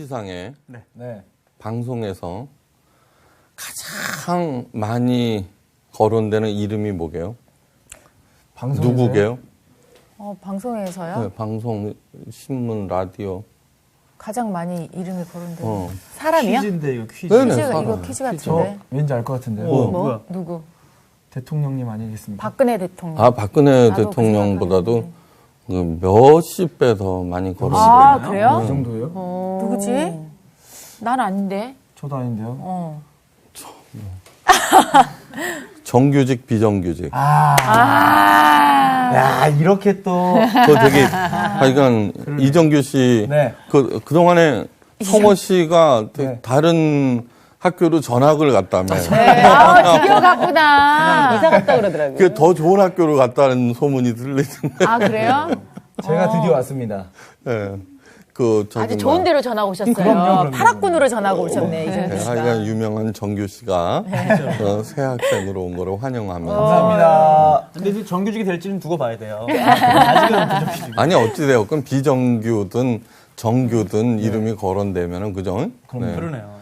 정치상에 네. 방송에서 가장 많이 거론되는 이름이 뭐게요? 방송에서요? 누구게요? 방송에서요? 네, 방송, 신문, 라디오. 가장 많이 이름이 거론되는 사람이요? 퀴즈인데 이거 퀴즈. 네네, 퀴즈, 사람. 이거 퀴즈 저 같은데. 왠지 알 것 같은데요. 뭐? 누구? 대통령님 아니겠습니까? 박근혜 대통령. 아, 박근혜 나도 대통령보다도 그 몇십 배 더 많이 거론되고 아, 있나요? 그래요? 이 정도예요? 누구지? 난 아닌데. 저도 아닌데요. 정규직, 비정규직. 야, 이렇게 또. 그거 되게, 하여간, 이정규 씨, 네. 그동안에 성호 씨가 네. 다른 학교로 전학을 갔다며. 네, 드디어 갔구나. 이사 갔다 그러더라고요. 그 더 좋은 학교로 갔다는 소문이 들리던데. 아, 그래요? 제가 드디어 왔습니다. 예. 아주 좋은 데로 전화 오셨어요. 그럼요. 파락군으로 전화가 오셨네, 네, 이정규 씨가. 하여간 유명한 정규 씨가 새 학생으로 온 거를 환영하면서. 감사합니다. 근데 이제 정규직이 될지는 두고 봐야 돼요. 아직은 비정규직. 아니, 어찌되었건 비정규든 정규든 이름이 거론되면은, 그죠? 네. 그러네요.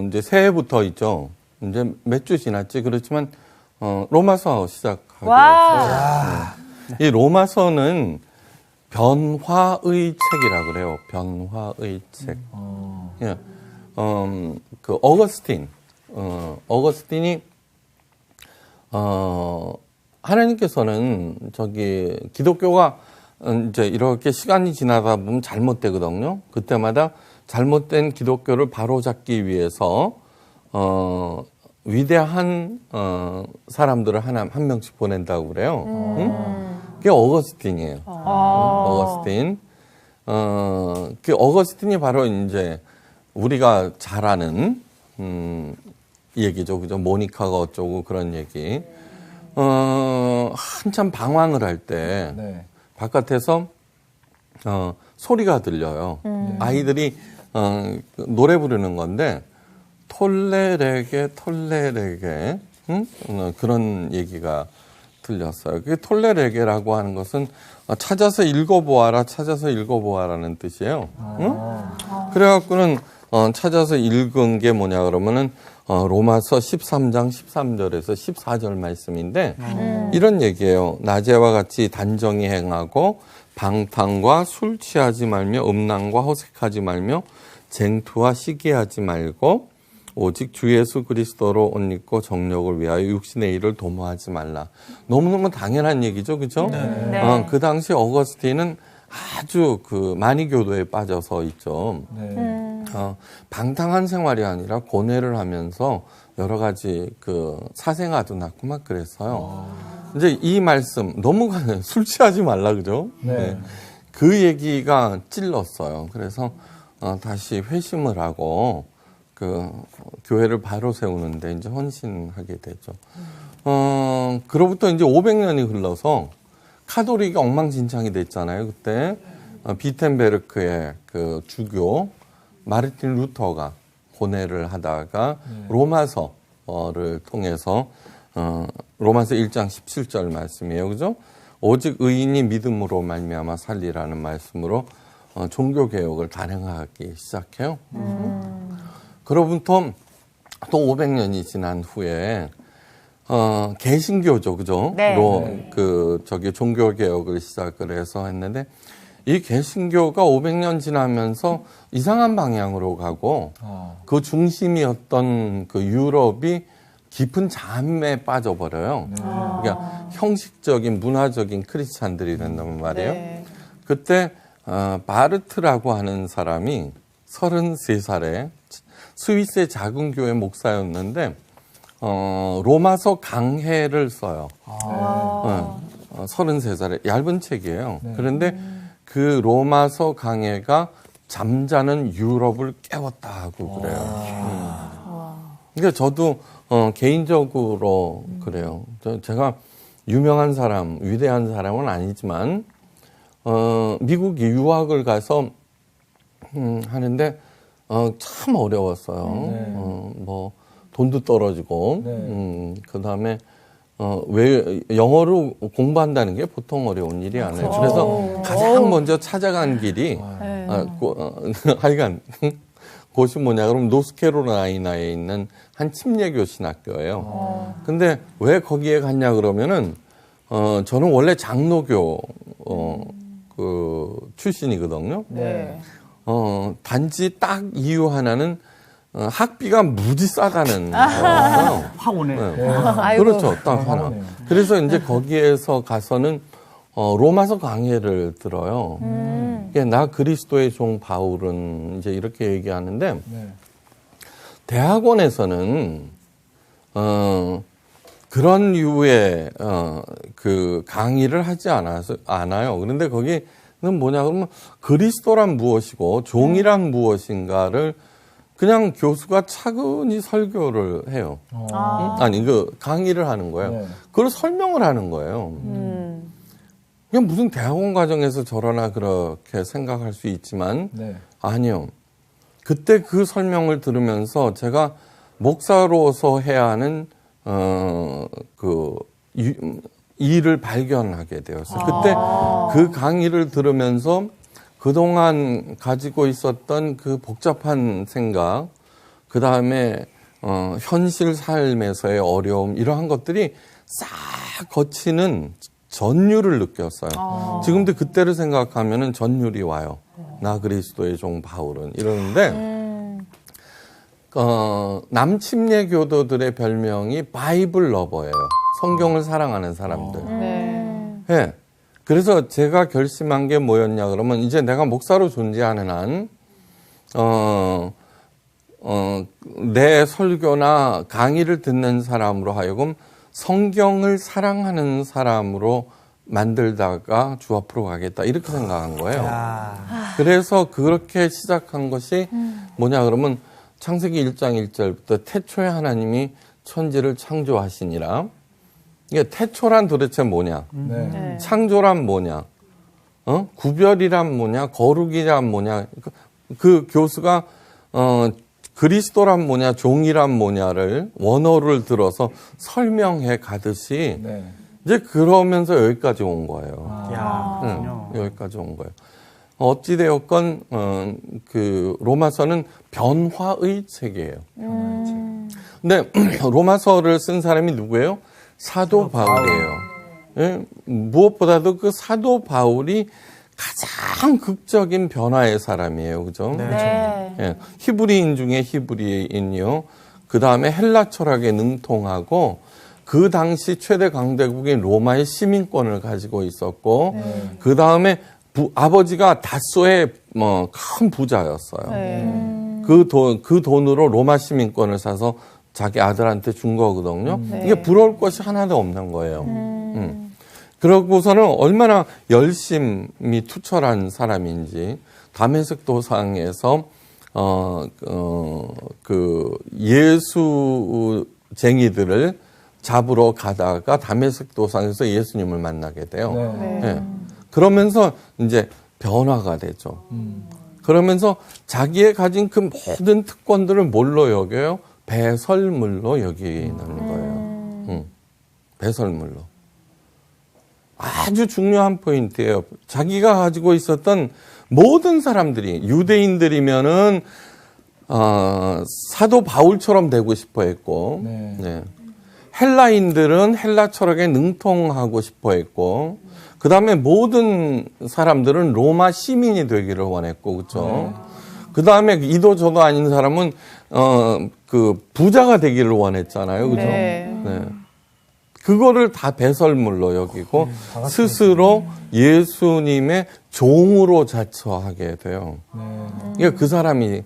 이제 새해부터 있죠. 이제 몇 주 지났지. 그렇지만, 로마서 시작하게 됐어요. 네. 이 로마서는 변화의 책이라고 그래요. 변화의 책. 예. 그 어거스틴이 하나님께서는 기독교가 이제 이렇게 시간이 지나다 보면 잘못되거든요. 그때마다 잘못된 기독교를 바로잡기 위해서 위대한 사람들을 한 명씩 보낸다고 그래요. 응? 그게 어거스틴이에요. 어거스틴. 그 어거스틴이 바로 이제 우리가 잘 아는 얘기죠. 그죠? 모니카가 어쩌고 그런 얘기. 한참 방황을 할 때 네. 바깥에서 소리가 들려요. 아이들이 노래 부르는 건데 톨레레게 응? 그런 얘기가 들렸어요. 그 톨레레게라고 하는 것은 찾아서 읽어보아라는 뜻이에요. 응? 그래갖고는 찾아서 읽은 게 뭐냐 그러면은 로마서 13장 13절에서 14절 말씀인데 이런 얘기예요. 낮에와 같이 단정히 행하고 방탕과 술 취하지 말며 음란과 허색하지 말며 쟁투와 시기하지 말고 오직 주 예수 그리스도로 옷 입고 정력을 위하여 육신의 일을 도모하지 말라. 너무너무 당연한 얘기죠. 그죠? 네. 그 당시 어거스틴은 아주 만이교도에 빠져서 있죠. 네. 방탕한 생활이 아니라 고뇌를 하면서 여러 가지 사생아도 낳고 막 그랬어요. 이제 이 말씀 너무 술 취하지 말라 그죠? 네. 그 얘기가 찔렀어요. 그래서 다시 회심을 하고 교회를 바로 세우는데 이제 헌신하게 되죠. 그로부터 이제 500년이 흘러서 카톨릭이 엉망진창이 됐잖아요. 그때 비텐베르크의 주교 마르틴 루터가 고뇌를 하다가 로마서를 통해서 로마서 1장 17절 말씀이에요. 그죠? 오직 의인이 믿음으로 말미암아 살리라는 말씀으로 종교개혁을 단행하기 시작해요. 그로부터 또 500년이 지난 후에 개신교죠, 그죠? 네. 종교개혁을 시작을 해서 했는데 이 개신교가 500년 지나면서 이상한 방향으로 가고 그 중심이었던 유럽이 깊은 잠에 빠져버려요. 그러니까 형식적인 문화적인 크리스찬들이 된단 말이에요. 네. 그때 바르트라고 하는 사람이 33살에 스위스의 작은 교회 목사였는데 로마서 강해를 써요. 33살에 얇은 책이에요. 그런데 그 로마서 강해가 잠자는 유럽을 깨웠다고 그래요. 그러니까 저도 개인적으로 그래요. 제가 유명한 사람, 위대한 사람은 아니지만 미국에 유학을 가서 하는데 참 어려웠어요. 돈도 떨어지고, 그다음에 왜 영어로 공부한다는 게 보통 어려운 일이 아니에요. 그래서 가장 먼저 찾아간 길이 하여간 곳이 뭐냐 그러면 노스캐롤라이나에 있는 한 침례교 신학교예요. 근데 왜 거기에 갔냐 그러면은 저는 원래 장로교 출신이거든요. 네. 단지 딱 이유 하나는 학비가 무지 싸다는 거예요. 확 오네. 네. 아이고. 그렇죠. 딱 하나. 그래서 이제 거기에서 가서는 로마서 강해를 들어요. 이게 나 그리스도의 종 바울은 이제 이렇게 얘기하는데 네. 대학원에서는 그런 류의 그 강의를 하지 않아요. 그런데 거기는 뭐냐 그러면 그리스도란 무엇이고 종이란 무엇인가를 그냥 교수가 차근히 설교를 해요. 아니 그 강의를 하는 거예요. 네. 그걸 설명을 하는 거예요. 그냥 무슨 대학원 과정에서 저러나 그렇게 생각할 수 있지만 네. 아니요. 그때 그 설명을 들으면서 제가 목사로서 해야 하는 일을 발견하게 되었어요. 그때 그 강의를 들으면서 그동안 가지고 있었던 그 복잡한 생각, 그 다음에 현실 삶에서의 어려움 이러한 것들이 싹 거치는 전율을 느꼈어요. 지금도 그때를 생각하면은 전율이 와요. 나 그리스도의 종 바울은 이러는데 남침례 교도들의 별명이 바이블 러버예요. 성경을 사랑하는 사람들. 네. 네. 그래서 제가 결심한 게 뭐였냐 그러면 이제 내가 목사로 존재하는 한 내 설교나 강의를 듣는 사람으로 하여금 성경을 사랑하는 사람으로 만들다가 주 앞으로 가겠다 이렇게 생각한 거예요. 그래서 그렇게 시작한 것이 뭐냐 그러면 창세기 1장 1절부터 태초에 하나님이 천지를 창조하시니라. 이게 태초란 도대체 뭐냐? 네. 창조란 뭐냐? 구별이란 뭐냐? 거룩이란 뭐냐? 그 교수가 그리스도란 뭐냐? 종이란 뭐냐를 원어를 들어서 설명해 가듯이 네. 이제 그러면서 여기까지 온 거예요. 그렇군요. 여기까지 온 거예요. 어찌되었건 그 로마서는 변화의 책이에요. 근데 로마서를 쓴 사람이 누구예요? 사도 바울이에요. 예? 무엇보다도 그 사도 바울이 가장 극적인 변화의 사람이에요. 그죠? 네. 예. 히브리인 중에 히브리인이요. 그 다음에 헬라 철학에 능통하고 그 당시 최대 강대국인 로마의 시민권을 가지고 있었고 그 다음에 아버지가 다소의 큰 부자였어요. 네. 그 돈으로 로마 시민권을 사서 자기 아들한테 준 거거든요. 네. 이게 부러울 것이 하나도 없는 거예요. 그러고서는 얼마나 열심히 투철한 사람인지 다메섹 도상에서 그 예수쟁이들을 잡으러 가다가 다메섹 도상에서 예수님을 만나게 돼요. 네. 예. 그러면서 이제 변화가 되죠. 그러면서 자기의 가진 그 모든 특권들을 뭘로 여겨요? 배설물로 여기는 거예요. 배설물로. 아주 중요한 포인트예요. 자기가 가지고 있었던 모든 사람들이 유대인들이면은 사도 바울처럼 되고 싶어 했고, 네. 네. 헬라인들은 헬라 철학에 능통하고 싶어 했고, 그 다음에 모든 사람들은 로마 시민이 되기를 원했고, 그렇죠? 그 다음에 이도저도 아닌 사람은 그 부자가 되기를 원했잖아요, 그죠? 네. 네. 그거를 다 배설물로 여기고 스스로 예수님의 종으로 자처하게 돼요. 이게 그 사람이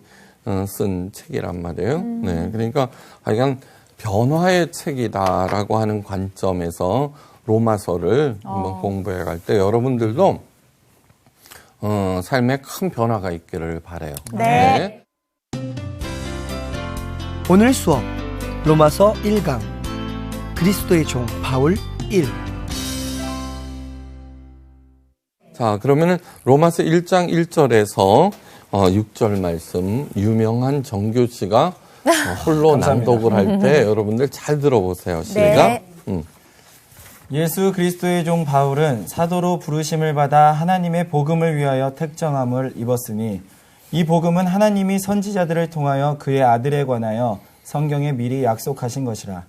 쓴 책이란 말이에요. 네, 그러니까 하여간 변화의 책이다라고 하는 관점에서 로마서를 한번 공부해 갈 때 여러분들도 삶에 큰 변화가 있기를 바라요. 네. 오늘 수업 로마서 1강 그리스도의 종 바울 1. 자, 그러면은 로마서 1장 1절에서 6절 말씀 유명한 정규 씨가 홀로 낭독을 할 때 여러분들 잘 들어보세요. 시작. 네. 예수 그리스도의 종 바울은 사도로 부르심을 받아 하나님의 복음을 위하여 택정함을 입었으니 이 복음은 하나님이 선지자들을 통하여 그의 아들에 관하여 성경에 미리 약속하신 것이라.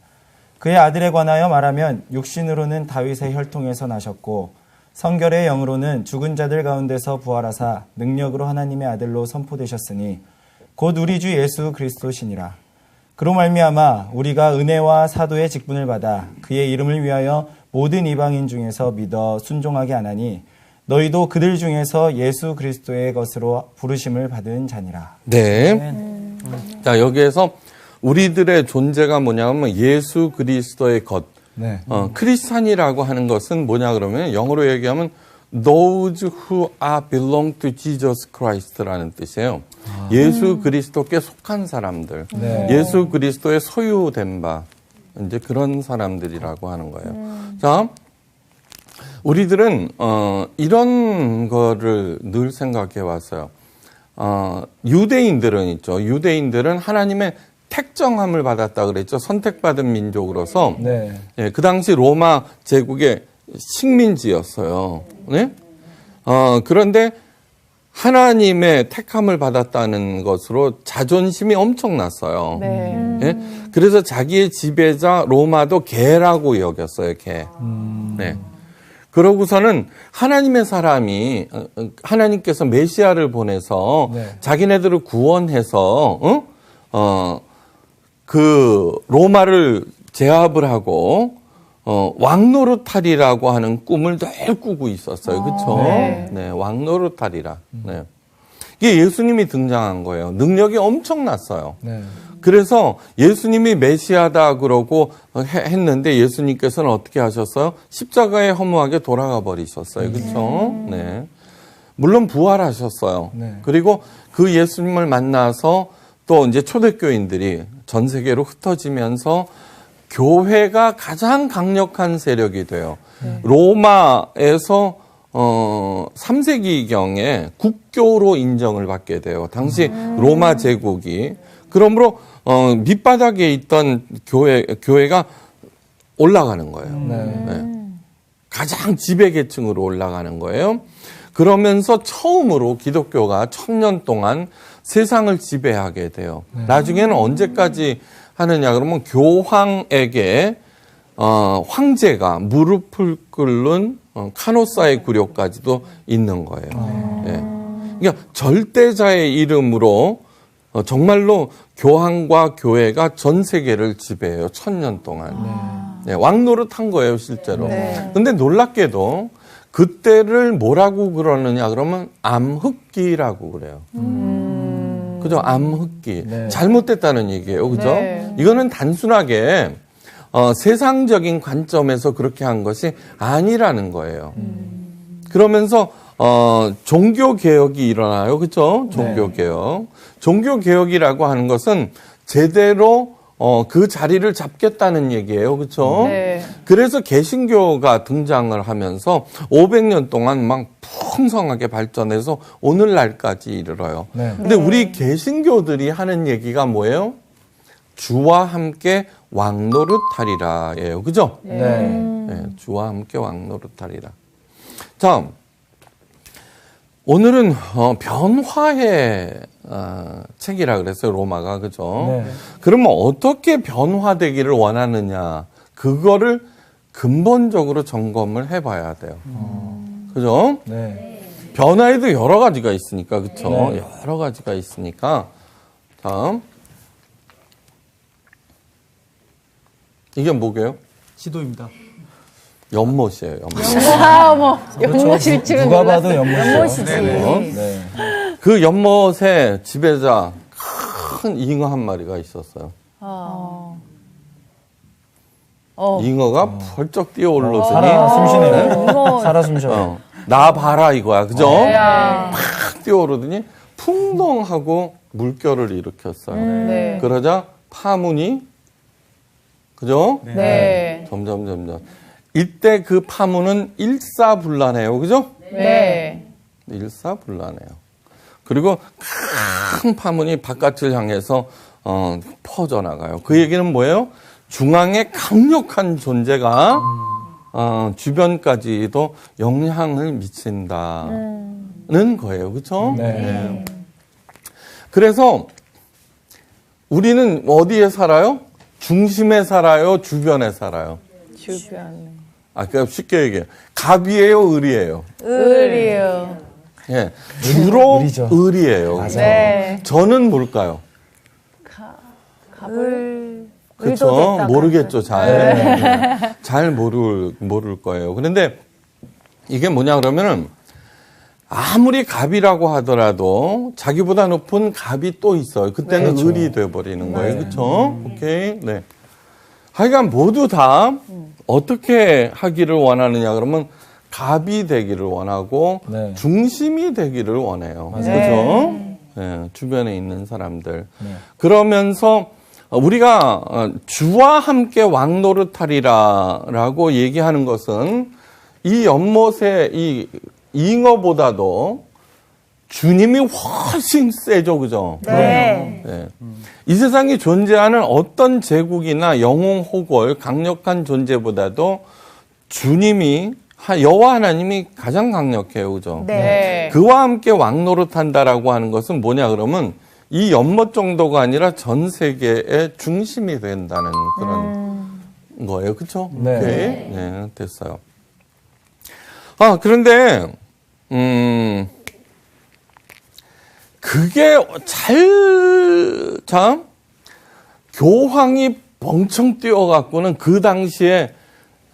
그의 아들에 관하여 말하면 육신으로는 다윗의 혈통에서 나셨고 성결의 영으로는 죽은 자들 가운데서 부활하사 능력으로 하나님의 아들로 선포되셨으니 곧 우리 주 예수 그리스도시니라. 그로 말미암아 우리가 은혜와 사도의 직분을 받아 그의 이름을 위하여 모든 이방인 중에서 믿어 순종하게 하나니 너희도 그들 중에서 예수 그리스도의 것으로 부르심을 받은 자니라. 네. 자, 여기에서 우리들의 존재가 뭐냐면 예수 그리스도의 것. 네. 크리스찬이라고 하는 것은 뭐냐 그러면 영어로 얘기하면 those who are belong to Jesus Christ라는 뜻이에요. 예수 그리스도께 속한 사람들. 네. 예수 그리스도의 소유된 바. 이제 그런 사람들이라고 하는 거예요. 자, 우리들은 이런 거를 늘 생각해 왔어요. 유대인들은 있죠. 유대인들은 하나님의 택정함을 받았다 그랬죠. 선택받은 민족으로서. 네. 예, 그 당시 로마 제국의 식민지였어요. 네? 그런데 하나님의 택함을 받았다는 것으로 자존심이 엄청났어요. 네. 예? 그래서 자기의 지배자 로마도 개라고 여겼어요. 개. 네. 그러고서는 하나님의 사람이 하나님께서 메시아를 보내서 네. 자기네들을 구원해서 그 로마를 제압을 하고 왕노릇하리라고 하는 꿈을 늘 꾸고 있었어요. 그렇죠? 네. 네, 왕노릇하리라. 네. 이게 예수님이 등장한 거예요. 능력이 엄청났어요. 네. 그래서 예수님이 메시아다 그러고 했는데 예수님께서는 어떻게 하셨어요? 십자가에 허무하게 돌아가 버리셨어요. 그렇죠? 네. 물론 부활하셨어요. 네. 그리고 그 예수님을 만나서 또 이제 초대교인들이 전 세계로 흩어지면서 교회가 가장 강력한 세력이 돼요. 로마에서 3세기경에 국교로 인정을 받게 돼요. 당시 로마 제국이. 그러므로 밑바닥에 있던 교회가 올라가는 거예요. 네. 가장 지배계층으로 올라가는 거예요. 그러면서 처음으로 기독교가 1000년 동안 세상을 지배하게 돼요. 나중에는 언제까지 하느냐 그러면 교황에게 황제가 무릎을 꿇는 카노사의 굴욕까지도 있는 거예요. 네. 그러니까 절대자의 이름으로 정말로 교황과 교회가 전 세계를 지배해요. 1000년 동안. 네, 왕노릇한 거예요, 실제로. 네. 근데 놀랍게도 그때를 뭐라고 그러느냐 그러면 암흑기라고 그래요. 그죠? 암흑기. 네. 잘못됐다는 얘기예요. 그죠? 네. 이거는 단순하게 세상적인 관점에서 그렇게 한 것이 아니라는 거예요. 그러면서 종교 개혁이 일어나요. 그렇죠? 종교 개혁. 종교 개혁이라고 하는 것은 제대로 그 자리를 잡겠다는 얘기예요. 그렇죠? 네. 그래서 개신교가 등장을 하면서 500년 동안 막 풍성하게 발전해서 오늘날까지 이르러요. 네. 근데 우리 개신교들이 하는 얘기가 뭐예요? 주와 함께 왕노릇하리라예요. 그죠? 네. 네, 주와 함께 왕노릇하리라. 자, 오늘은 변화의 책이라 그랬어요. 로마가. 그죠? 네. 그러면 어떻게 변화되기를 원하느냐. 그거를 근본적으로 점검을 해봐야 돼요. 그죠? 네. 변화에도 여러 가지가 있으니까. 그쵸? 네. 여러 가지가 있으니까. 다음. 이게 뭐게요? 지도입니다. 연못이에요. 연못. 어머. 연못일 줄은 누가 몰랐어요. 봐도 연못이죠. 연못이지. 네. 그 연못의 지배자 큰 잉어 한 마리가 있었어요. 잉어가 펄쩍 뛰어 올라서니 살아 숨쉬네요. 잉어. 살아 숨쉬어요. 나 봐라 이거야. 그죠? 야. 팍 뛰어오르더니 풍덩하고 물결을 일으켰어요. 네. 그러자 파문이 그죠? 네. 점점 이때 그 파문은 일사불란해요. 그죠? 네. 일사불란해요. 그리고 큰 파문이 바깥을 향해서 퍼져나가요. 그 얘기는 뭐예요? 중앙에 강력한 존재가 주변까지도 영향을 미친다는 거예요. 그렇죠? 네. 그래서 우리는 어디에 살아요? 중심에 살아요? 주변에 살아요? 주변. 그러니까 쉽게 얘기해요. 갑이에요? 을이에요? 을이요. 예. 주로 을이죠. 을이에요. 맞아요. 네. 저는 뭘까요? 을. 그렇죠. 모르겠죠. 잘 모를 거예요. 그런데 이게 뭐냐 그러면은 아무리 갑이라고 하더라도 자기보다 높은 갑이 또 있어요. 그때는 그렇죠. 을이 돼버리는 거예요. 그렇죠? 오케이. 네. 하여간 모두 다 어떻게 하기를 원하느냐 그러면 갑이 되기를 원하고 네. 중심이 되기를 원해요. 맞아요. 그렇죠? 네, 주변에 있는 사람들. 네. 그러면서 우리가 주와 함께 왕노릇하리라라고 얘기하는 것은 이 연못의 이 잉어보다도 주님이 훨씬 세죠, 그죠? 네. 네. 이 세상에 존재하는 어떤 제국이나 영웅 호골 강력한 존재보다도 주님이 여호와 하나님이 가장 강력해요, 그죠? 네. 그와 함께 왕노릇한다라고 하는 것은 뭐냐 그러면 이 연못 정도가 아니라 전 세계의 중심이 된다는 그런 거예요, 그렇죠? 네. 오케이. 네, 됐어요. 그런데 그게 참 교황이 벙청 뛰어갖고는 그 당시에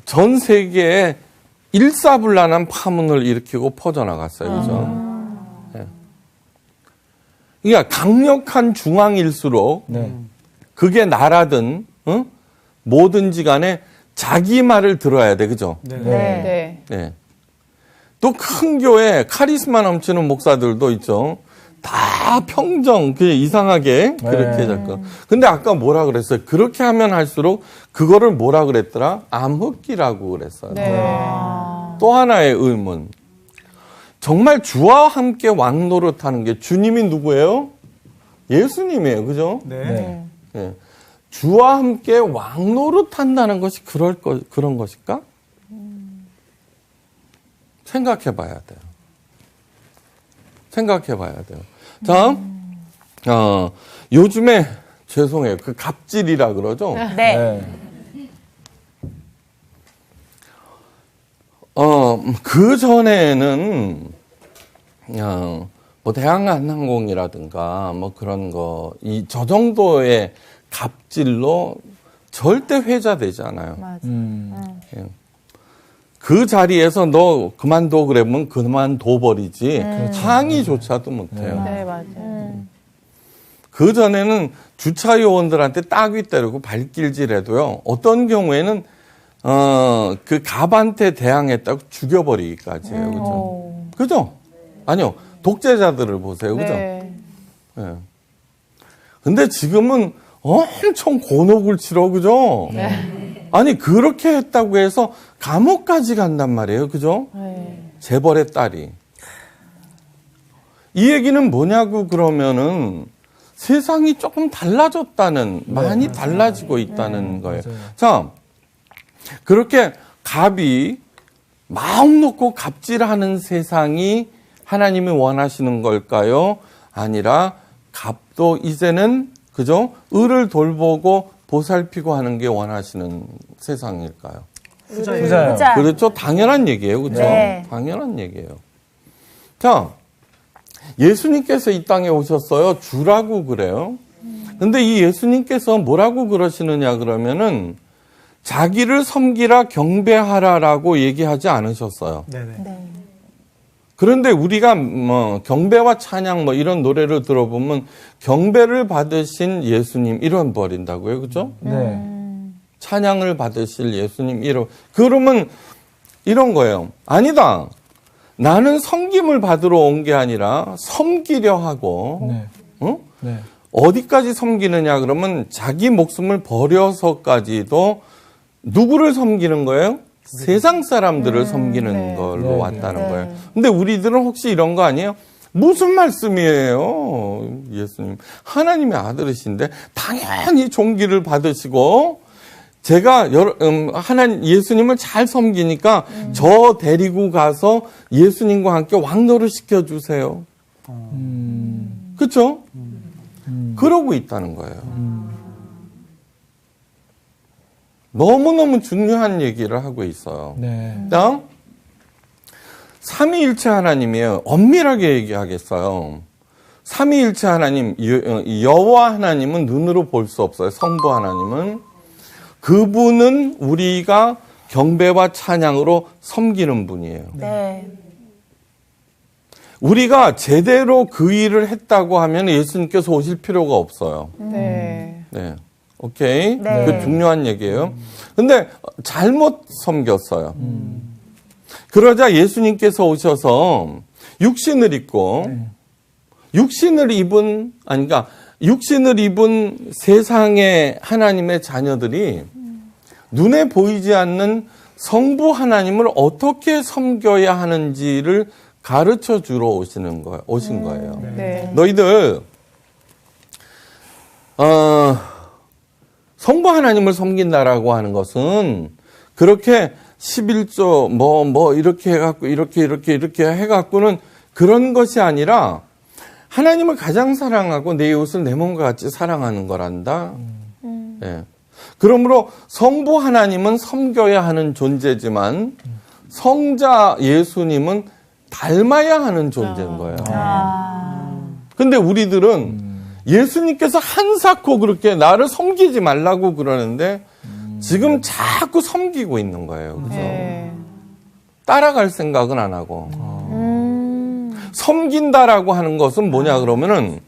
전 세계에 일사불란한 파문을 일으키고 퍼져나갔어요. 그죠? 네. 그러니까 강력한 중앙일수록 네. 그게 나라든 뭐든지 간에 자기 말을 들어야 돼. 그죠? 네. 네. 또 큰 교회 카리스마 넘치는 목사들도 있죠. 다 평정, 그냥 이상하게 그렇게 자꾸. 근데 아까 뭐라 그랬어요? 그렇게 하면 할수록 그거를 뭐라 그랬더라? 암흑기라고 그랬어요. 네. 또 하나의 의문. 정말 주와 함께 왕노릇하는 게 주님이 누구예요? 예수님이에요. 그죠? 네. 예. 주와 함께 왕노릇한다는 것이 그런 것일까? 생각해 봐야 돼요. 생각해 봐야 돼요. 자, 요즘에, 죄송해요. 그 갑질이라 그러죠? 네. 네. 그 전에는, 뭐, 대한항공이라든가, 뭐 그런 거, 저 정도의 갑질로 절대 회자되지 않아요. 맞아. 예. 그 자리에서 너 그만둬 그러면 그만둬 버리지 항의조차도 못해요. 네, 맞아요. 그 전에는 주차 요원들한테 따귀 때리고 발길질해도요. 어떤 경우에는 그 갑한테 대항했다고 죽여버리기까지 해요. 그죠? 그죠? 아니요. 독재자들을 보세요. 그죠? 네. 예. 근데 지금은 엄청 곤혹을 치러. 그죠? 아니 그렇게 했다고 해서 감옥까지 간단 말이에요. 그죠? 네. 재벌의 딸이. 이 얘기는 뭐냐고 그러면은 세상이 조금 달라졌다는, 많이 달라지고 있다는 거예요. 자, 그렇게 갑이 마음 놓고 갑질하는 세상이 하나님이 원하시는 걸까요? 아니라 갑도 이제는 그죠? 을을 돌보고 보살피고 하는 게 원하시는 세상일까요? 후자요. 그렇죠. 당연한 얘기예요. 그렇죠? 네. 당연한 얘기예요. 자, 예수님께서 이 땅에 오셨어요. 주라고 그래요. 근데 이 예수님께서 뭐라고 그러시느냐 그러면은 자기를 섬기라 경배하라라고 얘기하지 않으셨어요. 네네. 그런데 우리가 뭐 경배와 찬양 뭐 이런 노래를 들어보면 경배를 받으신 예수님 이런 버린다고요. 그죠? 네. 찬양을 받으실 예수님 이런. 그러면 이런 거예요. 아니다. 나는 섬김을 받으러 온 게 아니라 섬기려 하고 네. 응? 네. 어디까지 섬기느냐 그러면 자기 목숨을 버려서까지도 누구를 섬기는 거예요? 세상 사람들을 섬기는 걸로 네. 왔다는 거예요. 근데 우리들은 혹시 이런 거 아니에요? 무슨 말씀이에요? 예수님. 하나님의 아들이신데 당연히 종기를 받으시고 제가 하나님 예수님을 잘 섬기니까 저 데리고 가서 예수님과 함께 왕노를 시켜주세요. 그렇죠? 그러고 있다는 거예요. 너무너무 중요한 얘기를 하고 있어요. 네. 다음, 삼위일체 하나님이에요. 엄밀하게 얘기하겠어요. 삼위일체 하나님, 여호와 하나님은 눈으로 볼 수 없어요. 성부 하나님은. 그분은 우리가 경배와 찬양으로 섬기는 분이에요. 네. 우리가 제대로 그 일을 했다고 하면 예수님께서 오실 필요가 없어요. 네. 네. 오케이? 네. 그 중요한 얘기예요. 근데 잘못 섬겼어요. 그러자 예수님께서 오셔서 육신을 입고 육신을 입은 세상의 하나님의 자녀들이 눈에 보이지 않는 성부 하나님을 어떻게 섬겨야 하는지를 가르쳐 주러 오신 거예요. 네. 너희들 성부 하나님을 섬긴다라고 하는 것은 그렇게 11조 이렇게 해갖고 이렇게 해갖고는 그런 것이 아니라 하나님을 가장 사랑하고 내 이웃을 내 몸과 같이 사랑하는 거란다. 예. 그러므로 성부 하나님은 섬겨야 하는 존재지만 성자 예수님은 닮아야 하는 존재인 거예요. 근데 우리들은 예수님께서 한사코 그렇게 나를 섬기지 말라고 그러는데 지금 자꾸 섬기고 있는 거예요. 그죠? 네. 따라갈 생각은 안 하고. 섬긴다라고 하는 것은 뭐냐 그러면은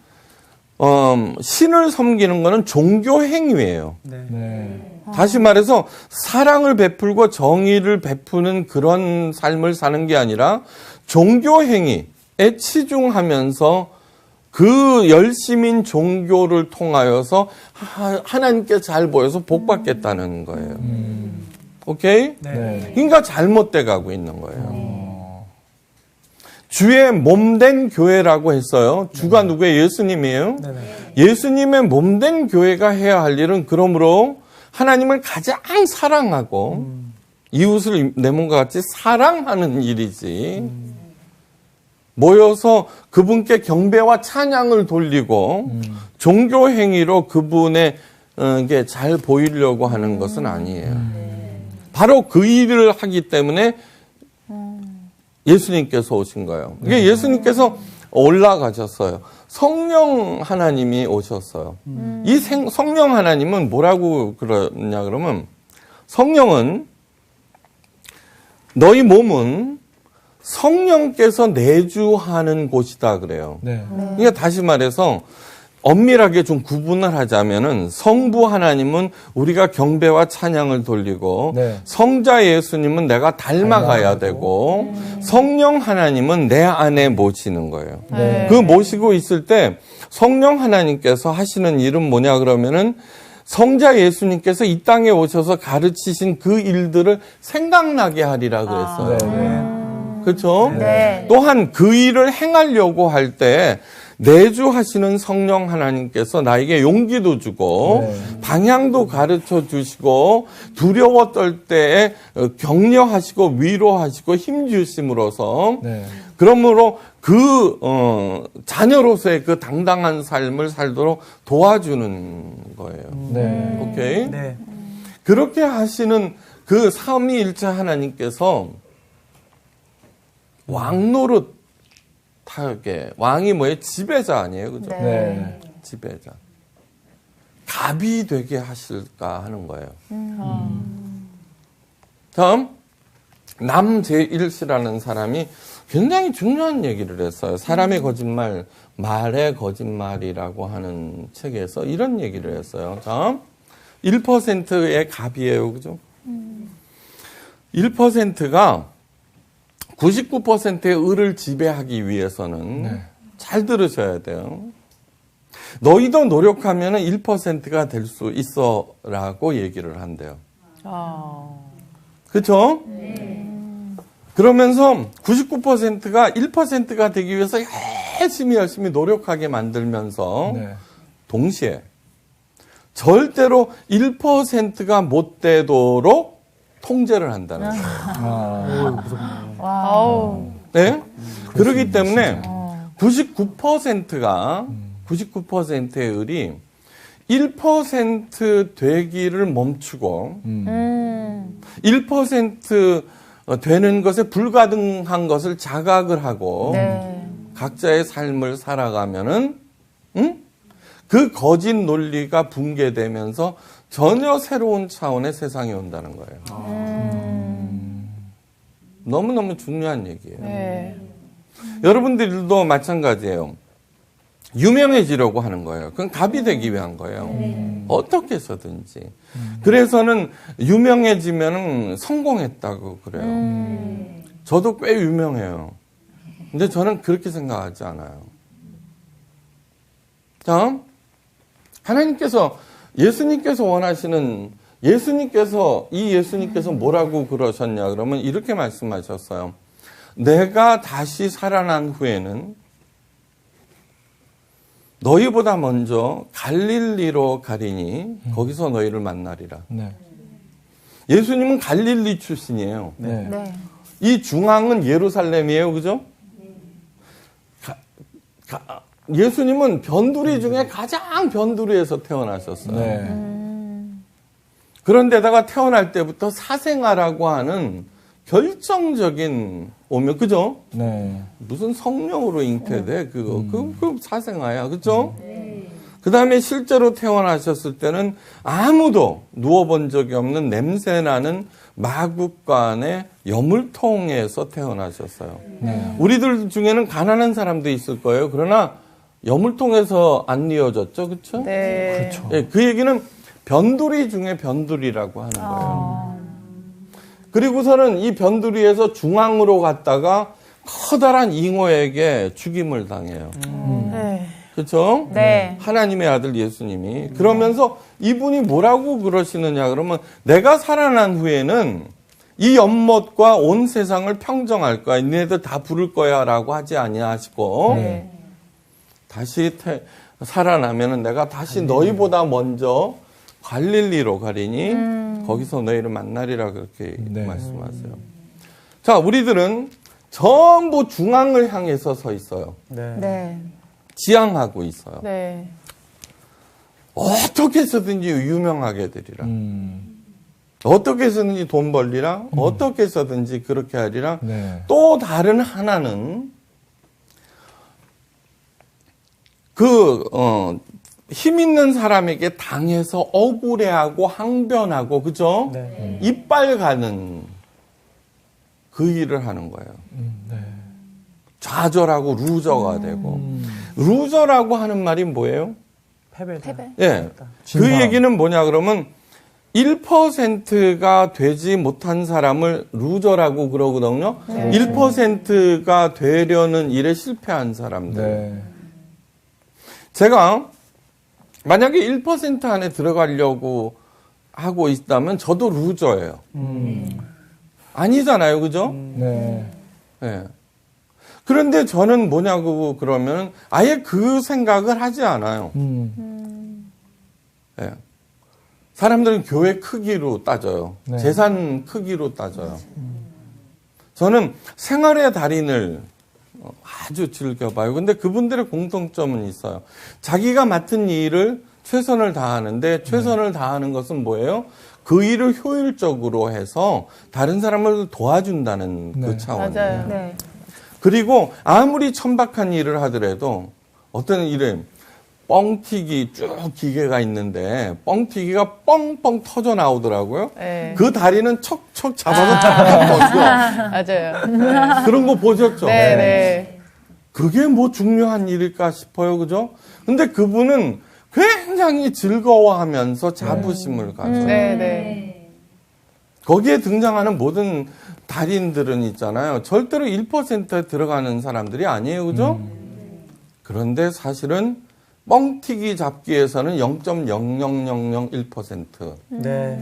신을 섬기는 거는 종교 행위예요. 네. 다시 말해서 사랑을 베풀고 정의를 베푸는 그런 삶을 사는 게 아니라 종교 행위에 치중하면서 그 열심인 종교를 통하여서 하나님께 잘 보여서 복 받겠다는 거예요. 오케이? 네. 그러니까 잘못돼 가고 있는 거예요. 주의 몸된 교회라고 했어요. 주가 누구예요? 예수님이에요. 예수님의 몸된 교회가 해야 할 일은 그러므로 하나님을 가장 사랑하고 이웃을 내 몸과 같이 사랑하는 일이지. 모여서 그분께 경배와 찬양을 돌리고 종교 행위로 그분의 게 잘 보이려고 하는 것은 아니에요. 바로 그 일을 하기 때문에 예수님께서 오신 거예요. 이게 예수님께서 올라가셨어요. 성령 하나님이 오셨어요. 이 성령 하나님은 뭐라고 그러냐 그러면 성령은 너희 몸은 성령께서 내주하는 곳이다 그래요. 네. 그러니까 다시 말해서 엄밀하게 좀 구분을 하자면은 성부 하나님은 우리가 경배와 찬양을 돌리고 네. 성자 예수님은 내가 닮아가야 되고 성령 하나님은 내 안에 모시는 거예요. 네. 그 모시고 있을 때 성령 하나님께서 하시는 일은 뭐냐 그러면은 성자 예수님께서 이 땅에 오셔서 가르치신 그 일들을 생각나게 하리라 그랬어요. 네. 그렇죠? 네. 또한 그 일을 행하려고 할 때 내주하시는 성령 하나님께서 나에게 용기도 주고 방향도 가르쳐 주시고 두려워 떨 때에 격려하시고 위로하시고 힘 주심으로써 네. 그러므로 그 자녀로서의 그 당당한 삶을 살도록 도와주는 거예요. 네. 오케이? 네. 그렇게 하시는 그 삼위일체 하나님께서 왕노릇 하게 왕이 뭐예요? 지배자 아니에요, 그죠? 네. 지배자. 갑이 되게 하실까 하는 거예요. 다음 남제1씨라는 사람이 굉장히 중요한 얘기를 했어요. 사람의 거짓말, 말의 거짓말이라고 하는 책에서 이런 얘기를 했어요. 다음 1%의 갑이에요, 그죠? 1%가 99%의 을을 지배하기 위해서는 잘 들으셔야 돼요. 너희도 노력하면 1%가 될 수 있어라고 얘기를 한대요. 그렇죠? 그러면서 99%가 1%가 되기 위해서 열심히 노력하게 만들면서 네. 동시에 절대로 1%가 못 되도록 통제를 한다는 거예요. 아우. 네? 그렇기 때문에 99%의 을이 1% 되기를 멈추고 1% 되는 것에 불가능한 것을 자각을 하고 네. 각자의 삶을 살아가면은 그 거짓 논리가 붕괴되면서 전혀 새로운 차원의 세상이 온다는 거예요. 너무너무 중요한 얘기예요. 네. 여러분들도 마찬가지예요. 유명해지려고 하는 거예요. 그건 갑이 되기 위한 거예요. 어떻게 해서든지. 그래서는 유명해지면 성공했다고 그래요. 저도 꽤 유명해요. 근데 저는 그렇게 생각하지 않아요. 자, 하나님께서 예수님께서 원하시는 예수님께서 뭐라고 그러셨냐 그러면 이렇게 말씀하셨어요. 내가 다시 살아난 후에는 너희보다 먼저 갈릴리로 가리니 거기서 너희를 만나리라. 네. 예수님은 갈릴리 출신이에요. 네. 네. 이 중앙은 예루살렘이에요. 그죠? 예수님은 변두리 중에 가장 변두리에서 태어나셨어요. 네. 그런데다가 태어날 때부터 사생아라고 하는 결정적인 오명, 그죠? 네. 무슨 성령으로 잉태돼, 그거. 그 사생아야, 그죠? 그 다음에 실제로 태어나셨을 때는 아무도 누워본 적이 없는 냄새나는 마국간의 여물통에서 태어나셨어요. 네. 우리들 중에는 가난한 사람도 있을 거예요. 그러나 여물통에서 안 이어졌죠, 그렇죠? 네. 그렇죠. 예, 그 얘기는 변두리 중에 변두리라고 하는 거예요. 그리고서는 이 변두리에서 중앙으로 갔다가 커다란 잉어에게 죽임을 당해요. 네. 그렇죠? 네. 하나님의 아들 예수님이. 그러면서 이분이 뭐라고 그러시느냐 그러면 내가 살아난 후에는 이 연못과 온 세상을 평정할 거야. 니네들 다 부를 거야 라고 하지 아니하시고 네. 다시 살아나면은 내가 다시 너희보다 먼저 갈릴리로 가리니 거기서 너희를 만나리라 그렇게 네. 말씀하세요. 자, 우리들은 전부 중앙을 향해서 서 있어요. 네. 네. 지향하고 있어요. 네. 어떻게 해서든지 유명하게 되리라. 어떻게 해서든지 돈 벌리라. 어떻게 해서든지 그렇게 하리라. 네. 또 다른 하나는 힘 있는 사람에게 당해서 억울해하고 항변하고, 그죠? 네. 이빨 가는 그 일을 하는 거예요. 네. 좌절하고 루저가 되고. 루저라고 하는 말이 뭐예요? 패배다. 예. 그 진화. 얘기는 뭐냐 그러면 1%가 되지 못한 사람을 루저라고 그러거든요. 1%가 되려는 일에 실패한 사람들. 네. 제가 만약에 1% 안에 들어가려고 하고 있다면 저도 루저예요. 아니잖아요. 그죠? 네. 예. 그런데 저는 뭐냐고 그러면 아예 그 생각을 하지 않아요. 예. 사람들은 교회 크기로 따져요. 네. 재산 크기로 따져요. 저는 생활의 달인을 아주 즐겨봐요. 근데 그분들의 공통점은 있어요. 자기가 맡은 일을 최선을 다하는데 최선을 다하는 것은 뭐예요? 그 일을 효율적으로 해서 다른 사람을 도와준다는 네. 그 차원이에요. 맞아요. 네. 그리고 아무리 천박한 일을 하더라도 어떤 일에 뻥튀기 쭉 기계가 있는데 뻥튀기가 뻥뻥 터져 나오더라고요. 네. 그 다리는 척척 잡아서 쫙 맞아요. 그런 거 보셨죠? 네, 네. 그게 뭐 중요한 일일까 싶어요. 그죠? 근데 그분은 굉장히 즐거워하면서 자부심을 가져요. 네, 네. 거기에 등장하는 모든 달인들은 있잖아요. 절대로 1%에 들어가는 사람들이 아니에요. 그죠? 그런데 사실은 뻥튀기 잡기에서는 0.00001%. 네.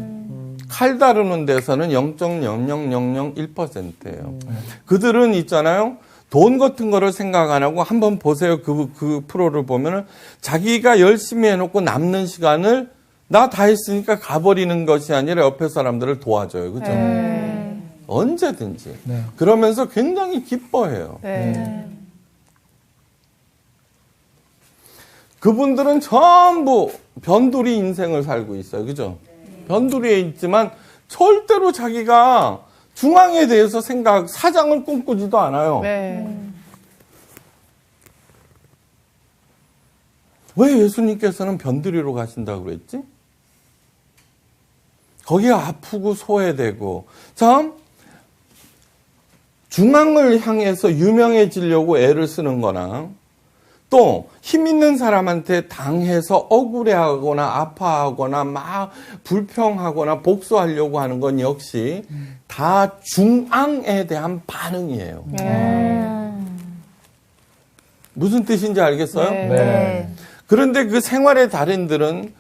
칼 다루는 데서는 0.00001%예요. 그들은 있잖아요. 돈 같은 거를 생각 안 하고 한번 보세요. 그 프로를 보면은 자기가 열심히 해놓고 남는 시간을 나 다 했으니까 가버리는 것이 아니라 옆에 사람들을 도와줘요. 그죠? 언제든지. 네. 그러면서 굉장히 기뻐해요. 네. 그분들은 전부 변두리 인생을 살고 있어요. 그죠? 변두리에 있지만 절대로 자기가 중앙에 대해서 사장을 꿈꾸지도 않아요. 네. 왜 예수님께서는 변두리로 가신다고 그랬지? 거기가 아프고 소외되고, 참, 중앙을 향해서 유명해지려고 애를 쓰는 거나, 또, 힘 있는 사람한테 당해서 억울해하거나 아파하거나 막 불평하거나 복수하려고 하는 건 역시 다 중앙에 대한 반응이에요. 무슨 뜻인지 알겠어요? 네. 네. 그런데 그 생활의 달인들은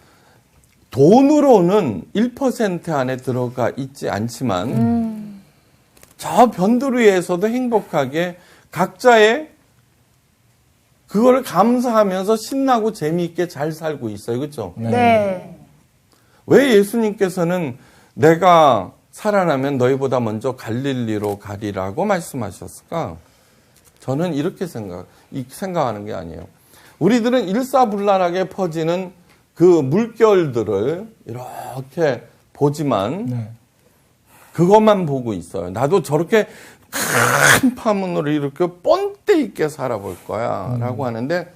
돈으로는 1% 안에 들어가 있지 않지만 저 변두리에서도 행복하게 각자의 그거를 감사하면서 신나고 재미있게 잘 살고 있어요. 그렇죠? 네. 왜 예수님께서는 내가 살아나면 너희보다 먼저 갈릴리로 가리라고 말씀하셨을까? 저는 이렇게 생각하는 게 아니에요. 우리들은 일사불란하게 퍼지는 그 물결들을 이렇게 보지만 네. 그것만 보고 있어요. 나도 저렇게 큰 파문으로 이렇게 본때 있게 살아볼 거야 라고 하는데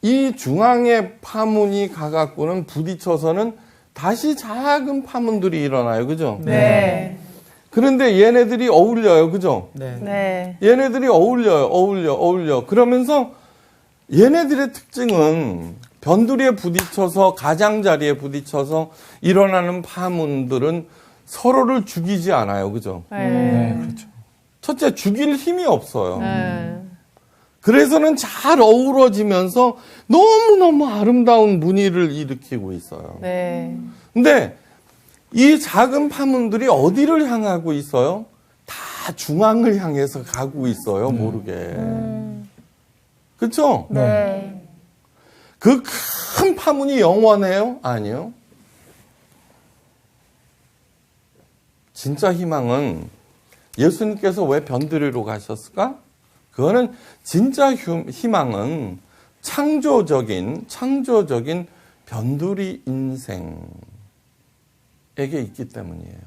이 중앙의 파문이 가갖고는 부딪혀서는 다시 작은 파문들이 일어나요. 그죠? 네. 그런데 얘네들이 어울려요. 그죠? 네. 네. 얘네들이 어울려. 그러면서 얘네들의 특징은 변두리에 부딪혀서 가장자리에 부딪혀서 일어나는 파문들은 서로를 죽이지 않아요. 그죠? 네, 그렇죠. 첫째, 죽일 힘이 없어요. 네. 그래서는 잘 어우러지면서 너무너무 아름다운 문의를 일으키고 있어요. 네. 근데 이 작은 파문들이 어디를 향하고 있어요? 다 중앙을 향해서 가고 있어요. 모르게. 그렇죠? 네. 그 큰 파문이 영원해요? 아니요. 진짜 희망은 예수님께서 왜 변두리로 가셨을까? 그거는 진짜 희망은 창조적인 변두리 인생에게 있기 때문이에요.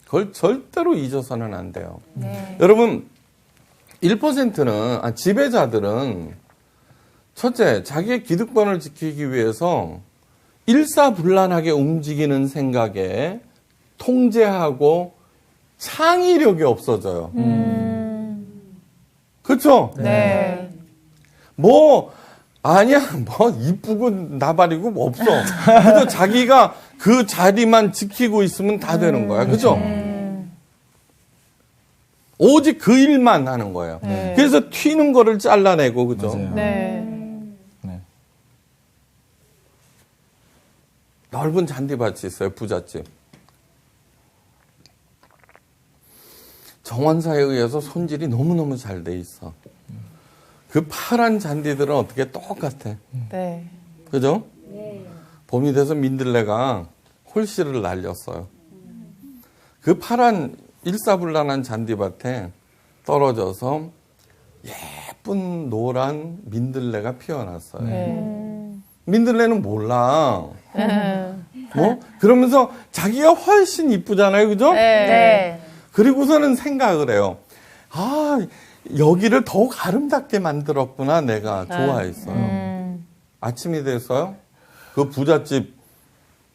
그걸 절대로 잊어서는 안 돼요. 여러분, 1%는, 지배자들은 첫째, 자기의 기득권을 지키기 위해서 일사불란하게 움직이는 생각에 통제하고 창의력이 없어져요. 그렇죠? 네. 아니야, 이쁘고 나발이고 뭐 없어. 그래도 자기가 그 자리만 지키고 있으면 다 되는 거야. 그죠? 오직 그 일만 하는 거예요. 네. 그래서 튀는 거를 잘라내고, 그죠? 맞아요. 네. 네. 넓은 잔디밭이 있어요, 부잣집. 정원사에 의해서 손질이 너무너무 잘 돼 있어. 그 파란 잔디들은 어떻게 똑같아. 네. 그죠? 봄이 돼서 민들레가 홀씨를 날렸어요. 그 파란 일사불란한 잔디밭에 떨어져서 예쁜 노란 민들레가 피어났어요. 네. 민들레는 몰라. 그러면서 자기가 훨씬 이쁘잖아요. 그죠? 네. 그리고서는 생각을 해요. 여기를 더욱 아름답게 만들었구나. 내가 좋아했어요. 아침이 됐어요. 그 부잣집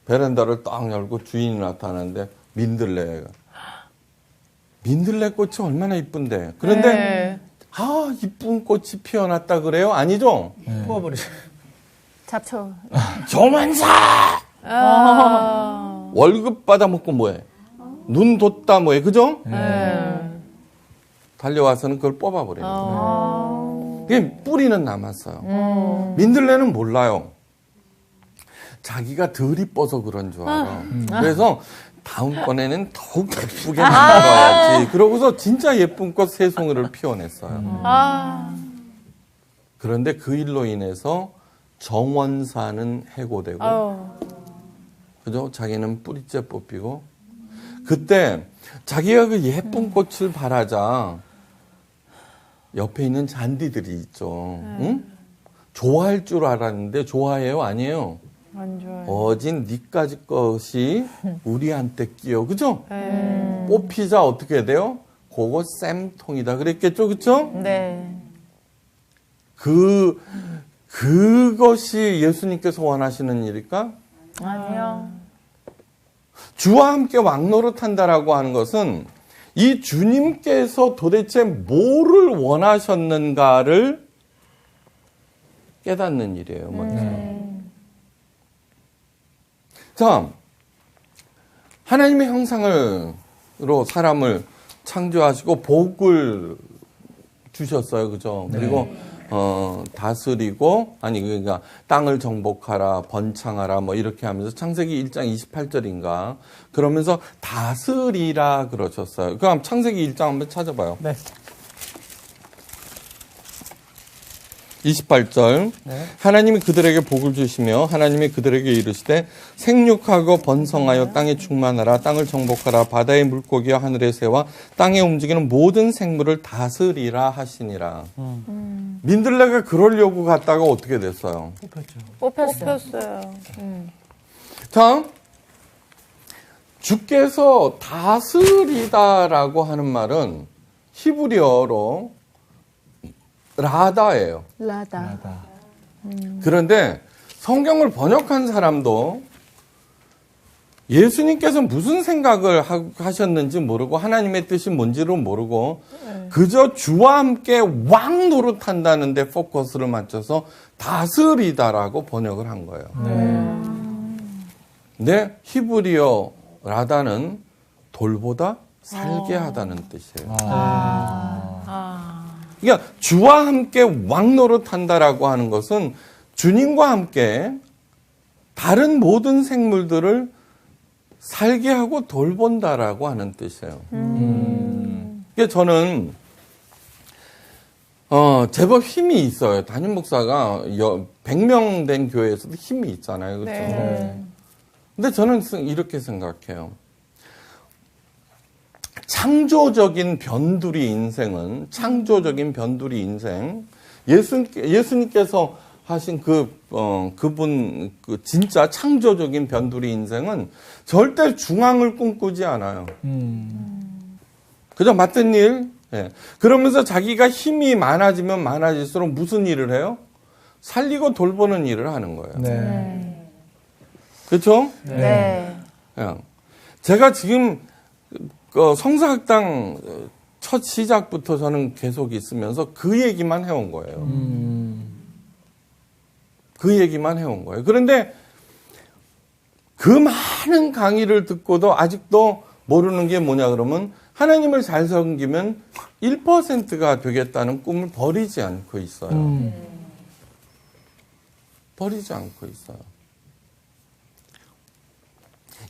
베란다를 딱 열고 주인이 나타나는데 민들레 꽃이 얼마나 이쁜데. 그런데 네. 이쁜 꽃이 피어났다 그래요? 아니죠? 뽑아버리죠. 잡초. 조만사! 아. 월급 받아먹고 뭐해? 눈 뒀다 뭐해? 그죠? 네. 달려와서는 그걸 뽑아버려요. 아. 그게 뿌리는 남았어요. 민들레는 몰라요. 자기가 덜 이뻐서 그런 줄 알아. 그래서 다음번에는 더욱 예쁘게 만들어야지. 그러고서 진짜 예쁜 꽃 세 송이를 피워냈어요. 아. 그런데 그 일로 인해서 정원사는 해고되고, 아유. 그죠? 자기는 뿌리째 뽑히고, 그때 자기가 그 예쁜 꽃을 바라자 옆에 있는 잔디들이 있죠. 응? 좋아할 줄 알았는데 좋아해요? 아니에요? 안 좋아요. 어진 니까지 것이 우리한테 끼어, 그죠? 뽑히자 어떻게 돼요? 그거 쌤통이다 그랬겠죠, 그죠? 네. 그것이 예수님께서 원하시는 일일까? 아니요. 주와 함께 왕노릇한다라고 하는 것은 이 주님께서 도대체 뭐를 원하셨는가를 깨닫는 일이에요, 먼저. 자, 하나님의 형상으로 사람을 창조하시고 복을 주셨어요, 그죠? 그리고 다스리고, 그러니까 땅을 정복하라, 번창하라, 뭐 이렇게 하면서 창세기 1장 28절인가 그러면서 다스리라 그러셨어요. 그럼 창세기 1장 한번 찾아봐요. 네. 28절. 네. 하나님이 그들에게 복을 주시며 하나님이 그들에게 이르시되 생육하고 번성하여 땅에 충만하라, 땅을 정복하라, 바다의 물고기와 하늘의 새와 땅에 움직이는 모든 생물을 다스리라 하시니라. 민들레가 그러려고 갔다가 어떻게 됐어요? 뽑혔어요. 자, 주께서 다스리다라고 하는 말은 히브리어로 라다예요. 라다. 그런데 성경을 번역한 사람도 예수님께서 무슨 생각을 하셨는지 모르고 하나님의 뜻이 뭔지를 모르고 그저 주와 함께 왕 노릇한다는데 포커스를 맞춰서 다스리다라고 번역을 한 거예요. 근데 히브리어 라다는 돌보다 살게 하다는 뜻이에요. 그러니까 주와 함께 왕 노릇한다라고 하는 것은 주님과 함께 다른 모든 생물들을 살게 하고 돌본다라고 하는 뜻이에요. 그러니까 저는 제법 힘이 있어요. 담임 목사가 100명 된 교회에서도 힘이 있잖아요. 그렇죠? 네. 근데 저는 이렇게 생각해요. 창조적인 변두리 인생은, 창조적인 변두리 인생, 예수님께서 하신 그분, 진짜 창조적인 변두리 인생은 절대 중앙을 꿈꾸지 않아요. 그저 맡은 일, 예. 그러면서 자기가 힘이 많아지면 많아질수록 무슨 일을 해요? 살리고 돌보는 일을 하는 거예요. 네. 그렇죠? 네. 예. 제가 지금 성사학당 첫 시작부터 저는 계속 있으면서 그 얘기만 해온 거예요. 그 얘기만 해온 거예요. 그런데 그 많은 강의를 듣고도 아직도 모르는 게 뭐냐 그러면 하나님을 잘 섬기면 1%가 되겠다는 꿈을 버리지 않고 있어요. 버리지 않고 있어요.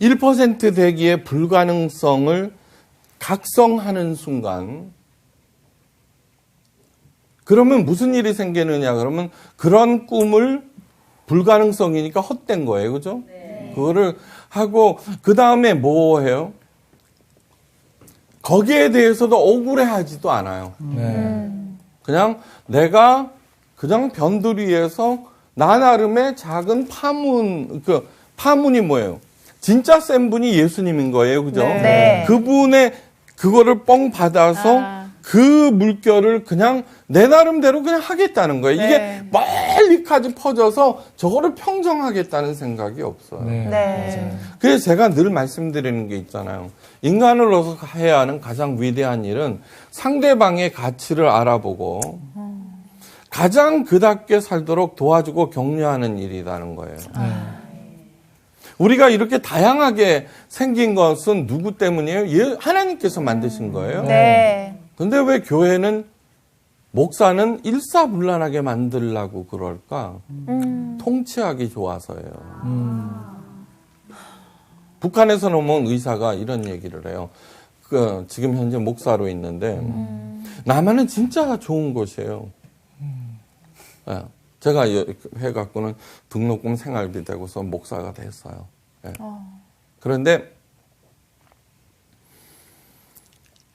1% 되기의 불가능성을 각성하는 순간, 그러면 무슨 일이 생기느냐 그러면 그런 꿈을 불가능성이니까 헛된 거예요. 그죠? 네. 그거를 하고 그 다음에 뭐 해요? 거기에 대해서도 억울해하지도 않아요. 그냥 내가 그냥 변두리에서 나 나름의 작은 파문이 뭐예요? 진짜 센 분이 예수님인 거예요. 그죠? 네. 그분의 그거를 뻥 받아서 그 물결을 그냥 내 나름대로 그냥 하겠다는 거예요. 이게 네. 멀리까지 퍼져서 저거를 평정하겠다는 생각이 없어요. 네. 그래서 제가 늘 말씀드리는 게 있잖아요. 인간으로서 해야 하는 가장 위대한 일은 상대방의 가치를 알아보고 가장 그답게 살도록 도와주고 격려하는 일이라는 거예요. 우리가 이렇게 다양하게 생긴 것은 누구 때문이에요? 하나님께서 만드신 거예요. 네. 근데 왜 교회는, 목사는 일사불란하게 만들려고 그럴까? 통치하기 좋아서예요. 북한에서 넘어온 의사가 이런 얘기를 해요. 지금 현재 목사로 있는데, 남한은 진짜 좋은 곳이에요. 네. 제가 해갖고는 등록금 생활비 되고서 목사가 됐어요. 예. 그런데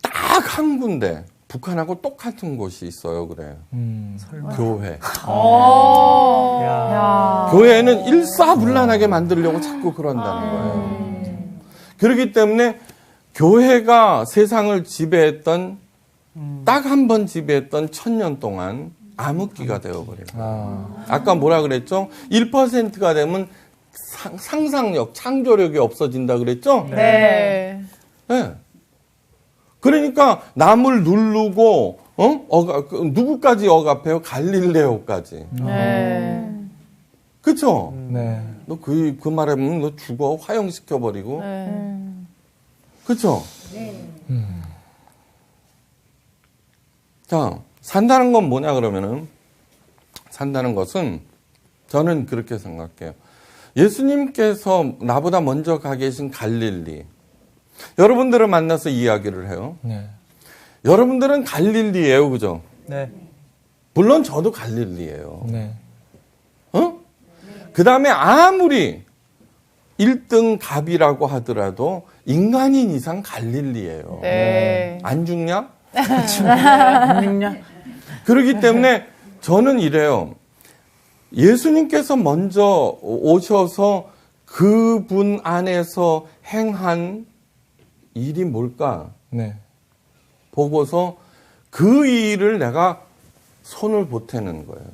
딱 한 군데 북한하고 똑같은 곳이 있어요. 그래요. 교회. 교회는 일사불란하게 만들려고 자꾸 그런다는 거예요. 그렇기 때문에 교회가 세상을 지배했던 딱 한 번 지배했던 1000년 동안 암흑기가 되어버려요. 아까 뭐라 그랬죠? 1%가 되면 상상력, 창조력이 없어진다 그랬죠? 네. 네. 그러니까 남을 누르고 누구까지 억압해요? 갈릴레오까지. 네. 그렇죠? 네. 너 그 말하면 너 죽어 화형시켜 버리고. 그렇죠? 자, 산다는 건 뭐냐 그러면은 산다는 것은 저는 그렇게 생각해요. 예수님께서 나보다 먼저 가 계신 갈릴리. 여러분들을 만나서 이야기를 해요. 네. 여러분들은 갈릴리예요. 그죠? 네. 물론 저도 갈릴리예요. 네. 그 다음에 아무리 1등 갑이라고 하더라도 인간인 이상 갈릴리예요. 네. 안 죽냐? 그렇기 때문에 저는 이래요. 예수님께서 먼저 오셔서 그분 안에서 행한 일이 뭘까? 네. 보고서 그 일을 내가 손을 보태는 거예요.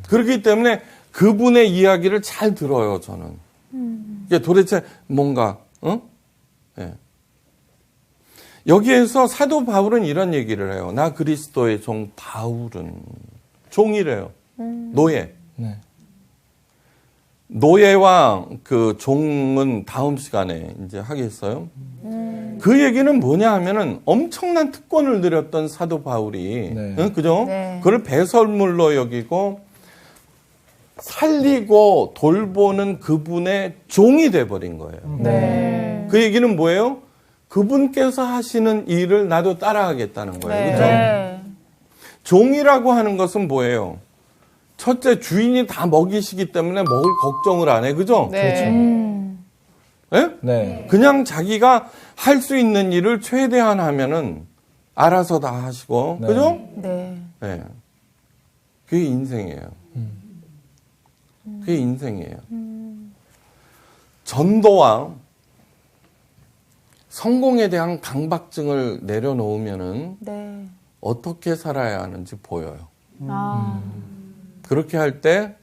그렇기 때문에 그분의 이야기를 잘 들어요, 저는. 이게 도대체 뭔가, 네. 여기에서 사도 바울은 이런 얘기를 해요. 나 그리스도의 종 바울은. 종이래요. 노예. 네. 노예와 그 종은 다음 시간에 이제 하겠어요. 그 얘기는 뭐냐 하면은 엄청난 특권을 누렸던 사도 바울이, 네. 그죠? 네. 그걸 배설물로 여기고 살리고 돌보는 그분의 종이 돼버린 거예요. 네. 그 얘기는 뭐예요? 그분께서 하시는 일을 나도 따라하겠다는 거예요. 그죠? 네. 종이라고 하는 것은 뭐예요? 첫째, 주인이 다 먹이시기 때문에 먹을 걱정을 안 해. 그죠? 네. 예? 네. 그냥 자기가 할 수 있는 일을 최대한 하면은 알아서 다 하시고. 네. 그죠? 네. 예. 그게 인생이에요. 그게 인생이에요. 전도와 성공에 대한 강박증을 내려놓으면은 네. 어떻게 살아야 하는지 보여요. 아. 그렇게 할 때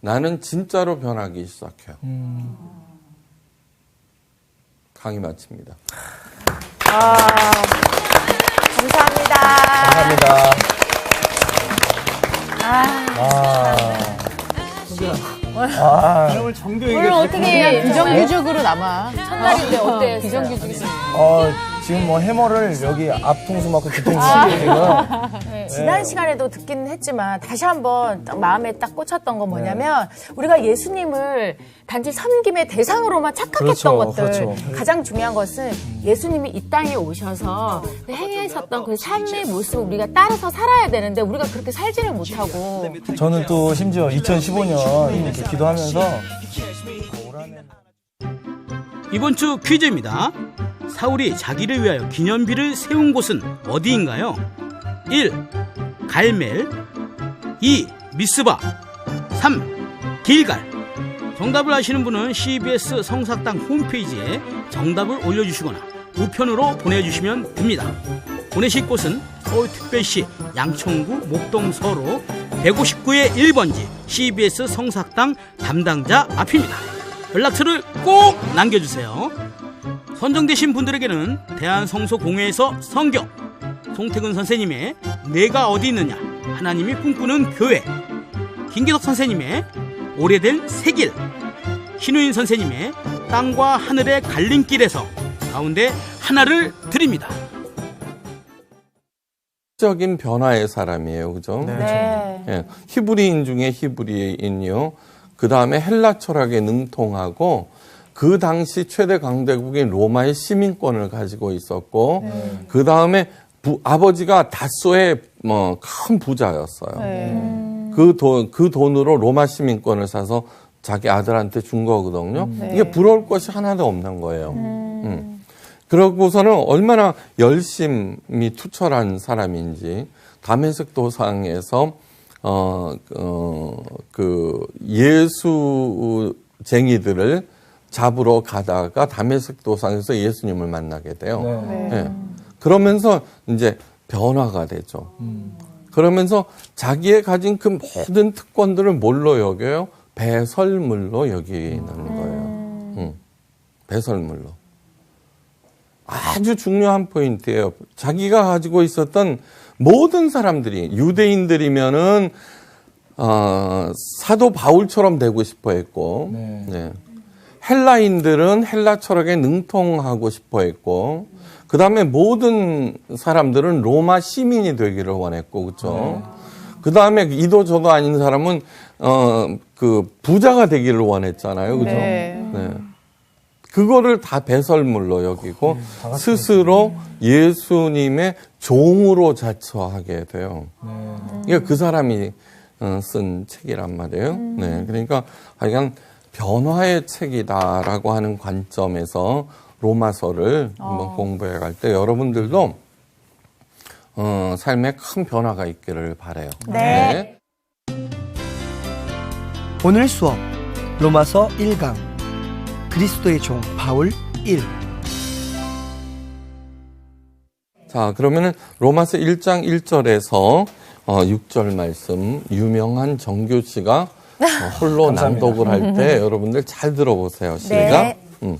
나는 진짜로 변하기 시작해요. 강의 마칩니다. 감사합니다. 감사합니다. 오늘 정교하게 오늘 어떻게 비정규직으로 남아. 첫날인데 어때? 비정규직이 지금 뭐 해머를 여기 앞통수 맞고 뒤통수 맞고 지금. 지난 시간에도 듣긴 했지만 다시 한번 딱 마음에 딱 꽂혔던 건 뭐냐면 우리가 예수님을 단지 섬김의 대상으로만 착각했던 그렇죠, 것들 그렇죠. 가장 중요한 것은 예수님이 이 땅에 오셔서 행하셨던 그 삶의 모습을 우리가 따라서 살아야 되는데 우리가 그렇게 살지를 못하고 저는 또 심지어 2015년 이렇게 기도하면서 이번 주 퀴즈입니다. 사울이 자기를 위하여 기념비를 세운 곳은 어디인가요? 1. 갈멜 2. 미스바 3. 길갈. 정답을 아시는 분은 CBS 성사당 홈페이지에 정답을 올려주시거나 우편으로 보내주시면 됩니다. 보내실 곳은 서울특별시 양천구 목동서로 159의 1번지 CBS 성사당 담당자 앞입니다. 연락처를 꼭 남겨주세요. 선정되신 분들에게는 대한성소공회에서 성경, 송태근 선생님의 내가 어디 있느냐 하나님이 꿈꾸는 교회, 김기덕 선생님의 오래된 새길, 신우인 선생님의 땅과 하늘의 갈림길에서 가운데 하나를 드립니다. 적인 변화의 사람이에요. 그죠? 네. 예, 히브리인 중에 히브리인이요. 그 다음에 헬라 철학에 능통하고 그 당시 최대 강대국인 로마의 시민권을 가지고 있었고 그 다음에 아버지가 다소의 큰 부자였어요. 네. 그 돈으로 로마 시민권을 사서 자기 아들한테 준 거거든요. 이게 부러울 것이 하나도 없는 거예요. 그러고서는 얼마나 열심히 투철한 사람인지 다메섹 도상에서 그 예수쟁이들을 잡으러 가다가 다메섹 도상에서 예수님을 만나게 돼요. 네. 예. 그러면서 이제 변화가 되죠. 그러면서 자기의 가진 그 모든 특권들을 뭘로 여겨요? 배설물로 여기는 거예요. 배설물로. 아주 중요한 포인트예요. 자기가 가지고 있었던 모든 사람들이 유대인들이면은 사도 바울처럼 되고 싶어 했고, 네. 헬라인들은 헬라 철학에 능통하고 싶어 했고, 그 다음에 모든 사람들은 로마 시민이 되기를 원했고, 그렇죠? 그 다음에 이도 저도 아닌 사람은 그 부자가 되기를 원했잖아요, 그렇죠? 네. 그거를 다 배설물로 여기고 스스로 예수님의 종으로 자처하게 돼요. 이게 그 사람이 쓴 책이란 말이에요. 네, 그러니까 하여간 변화의 책이다라고 하는 관점에서 로마서를 한번 공부해 갈 때 여러분들도 삶에 큰 변화가 있기를 바라요. 네. 오늘 수업 로마서 1강 그리스도의 종 바울 1. 자, 그러면은 로마서 1장 1절에서 6절 말씀 유명한 정교 씨가 홀로 낭독을 할 때 여러분들 잘 들어보세요. 시작. 네.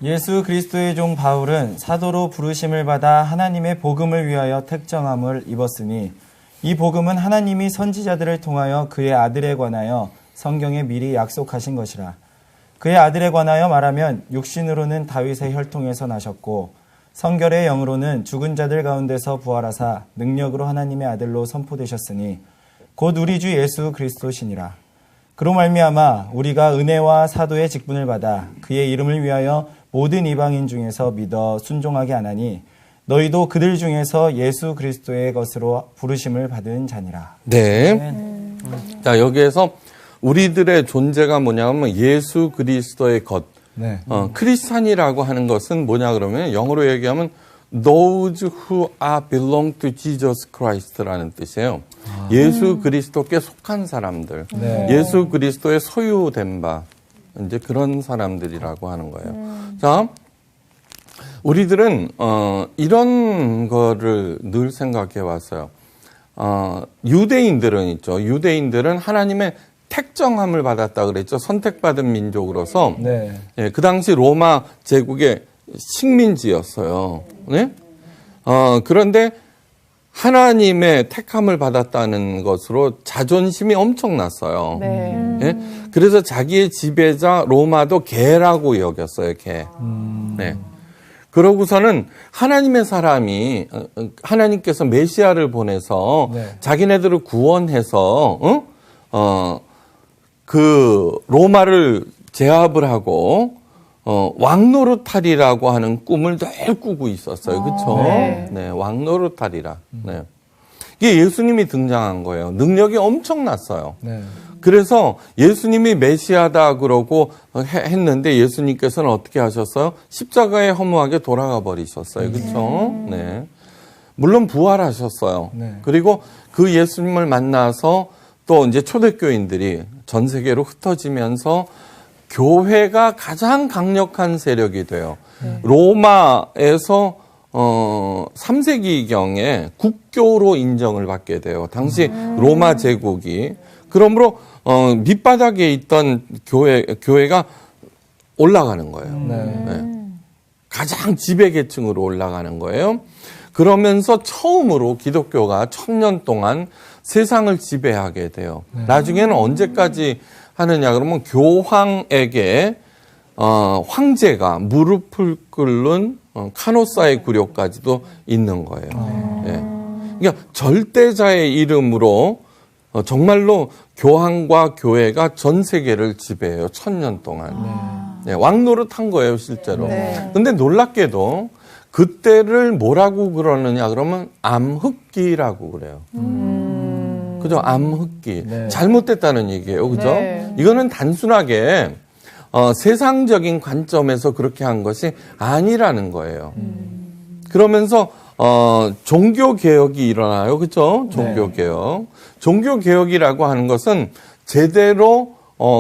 예수 그리스도의 종 바울은 사도로 부르심을 받아 하나님의 복음을 위하여 택정함을 입었으니 이 복음은 하나님이 선지자들을 통하여 그의 아들에 관하여 성경에 미리 약속하신 것이라. 그의 아들에 관하여 말하면 육신으로는 다윗의 혈통에서 나셨고 성결의 영으로는 죽은 자들 가운데서 부활하사 능력으로 하나님의 아들로 선포되셨으니 곧 우리 주 예수 그리스도시니라. 그로 말미암아 우리가 은혜와 사도의 직분을 받아 그의 이름을 위하여 모든 이방인 중에서 믿어 순종하게 하나니 너희도 그들 중에서 예수 그리스도의 것으로 부르심을 받은 자니라. 네. 자, 여기에서 우리들의 존재가 뭐냐면 예수 그리스도의 것. 네. 크리스찬이라고 하는 것은 뭐냐 그러면 영어로 얘기하면 those who are belong to Jesus Christ라는 뜻이에요. 예수 그리스도께 속한 사람들. 네. 예수 그리스도의 소유된 바. 이제 그런 사람들이라고 하는 거예요. 자, 우리들은 이런 거를 늘 생각해 왔어요. 유대인들은 있죠. 유대인들은 하나님의 택정함을 받았다 그랬죠. 선택받은 민족으로서. 네. 예, 그 당시 로마 제국의 식민지였어요. 네? 그런데 하나님의 택함을 받았다는 것으로 자존심이 엄청났어요. 네. 예? 그래서 자기의 지배자 로마도 개라고 여겼어요. 개. 네. 그러고서는 하나님의 사람이 하나님께서 메시아를 보내서 네. 자기네들을 구원해서 그 로마를 제압을 하고 왕노릇하리라고 하는 꿈을 늘 꾸고 있었어요. 그렇죠? 네, 왕노릇하리라. 네. 이게 예수님이 등장한 거예요. 능력이 엄청났어요. 네. 그래서 예수님이 메시아다 그러고 했는데 예수님께서는 어떻게 하셨어요? 십자가에 허무하게 돌아가 버리셨어요. 그렇죠? 네. 물론 부활하셨어요. 네. 그리고 그 예수님을 만나서 또 이제 초대교인들이 전 세계로 흩어지면서 교회가 가장 강력한 세력이 돼요. 로마에서 3세기경에 국교로 인정을 받게 돼요. 당시 로마 제국이. 그러므로 밑바닥에 있던 교회가 올라가는 거예요. 네. 가장 지배계층으로 올라가는 거예요. 그러면서 처음으로 기독교가 1000년 동안 세상을 지배하게 돼요. 나중에는 언제까지 하느냐 그러면 교황에게 황제가 무릎을 꿇는 카노사의 굴욕까지도 있는 거예요. 예. 그러니까 절대자의 이름으로 정말로 교황과 교회가 전 세계를 지배해요. 1000년 동안. 네, 왕노릇한 거예요, 실제로. 근데 놀랍게도 그때를 뭐라고 그러느냐 그러면 암흑기라고 그래요. 그죠? 암흑기. 네. 잘못됐다는 얘기예요. 그죠? 네. 이거는 단순하게 세상적인 관점에서 그렇게 한 것이 아니라는 거예요. 그러면서 종교 개혁이 일어나요. 그죠? 종교 개혁. 종교 개혁이라고 하는 것은 제대로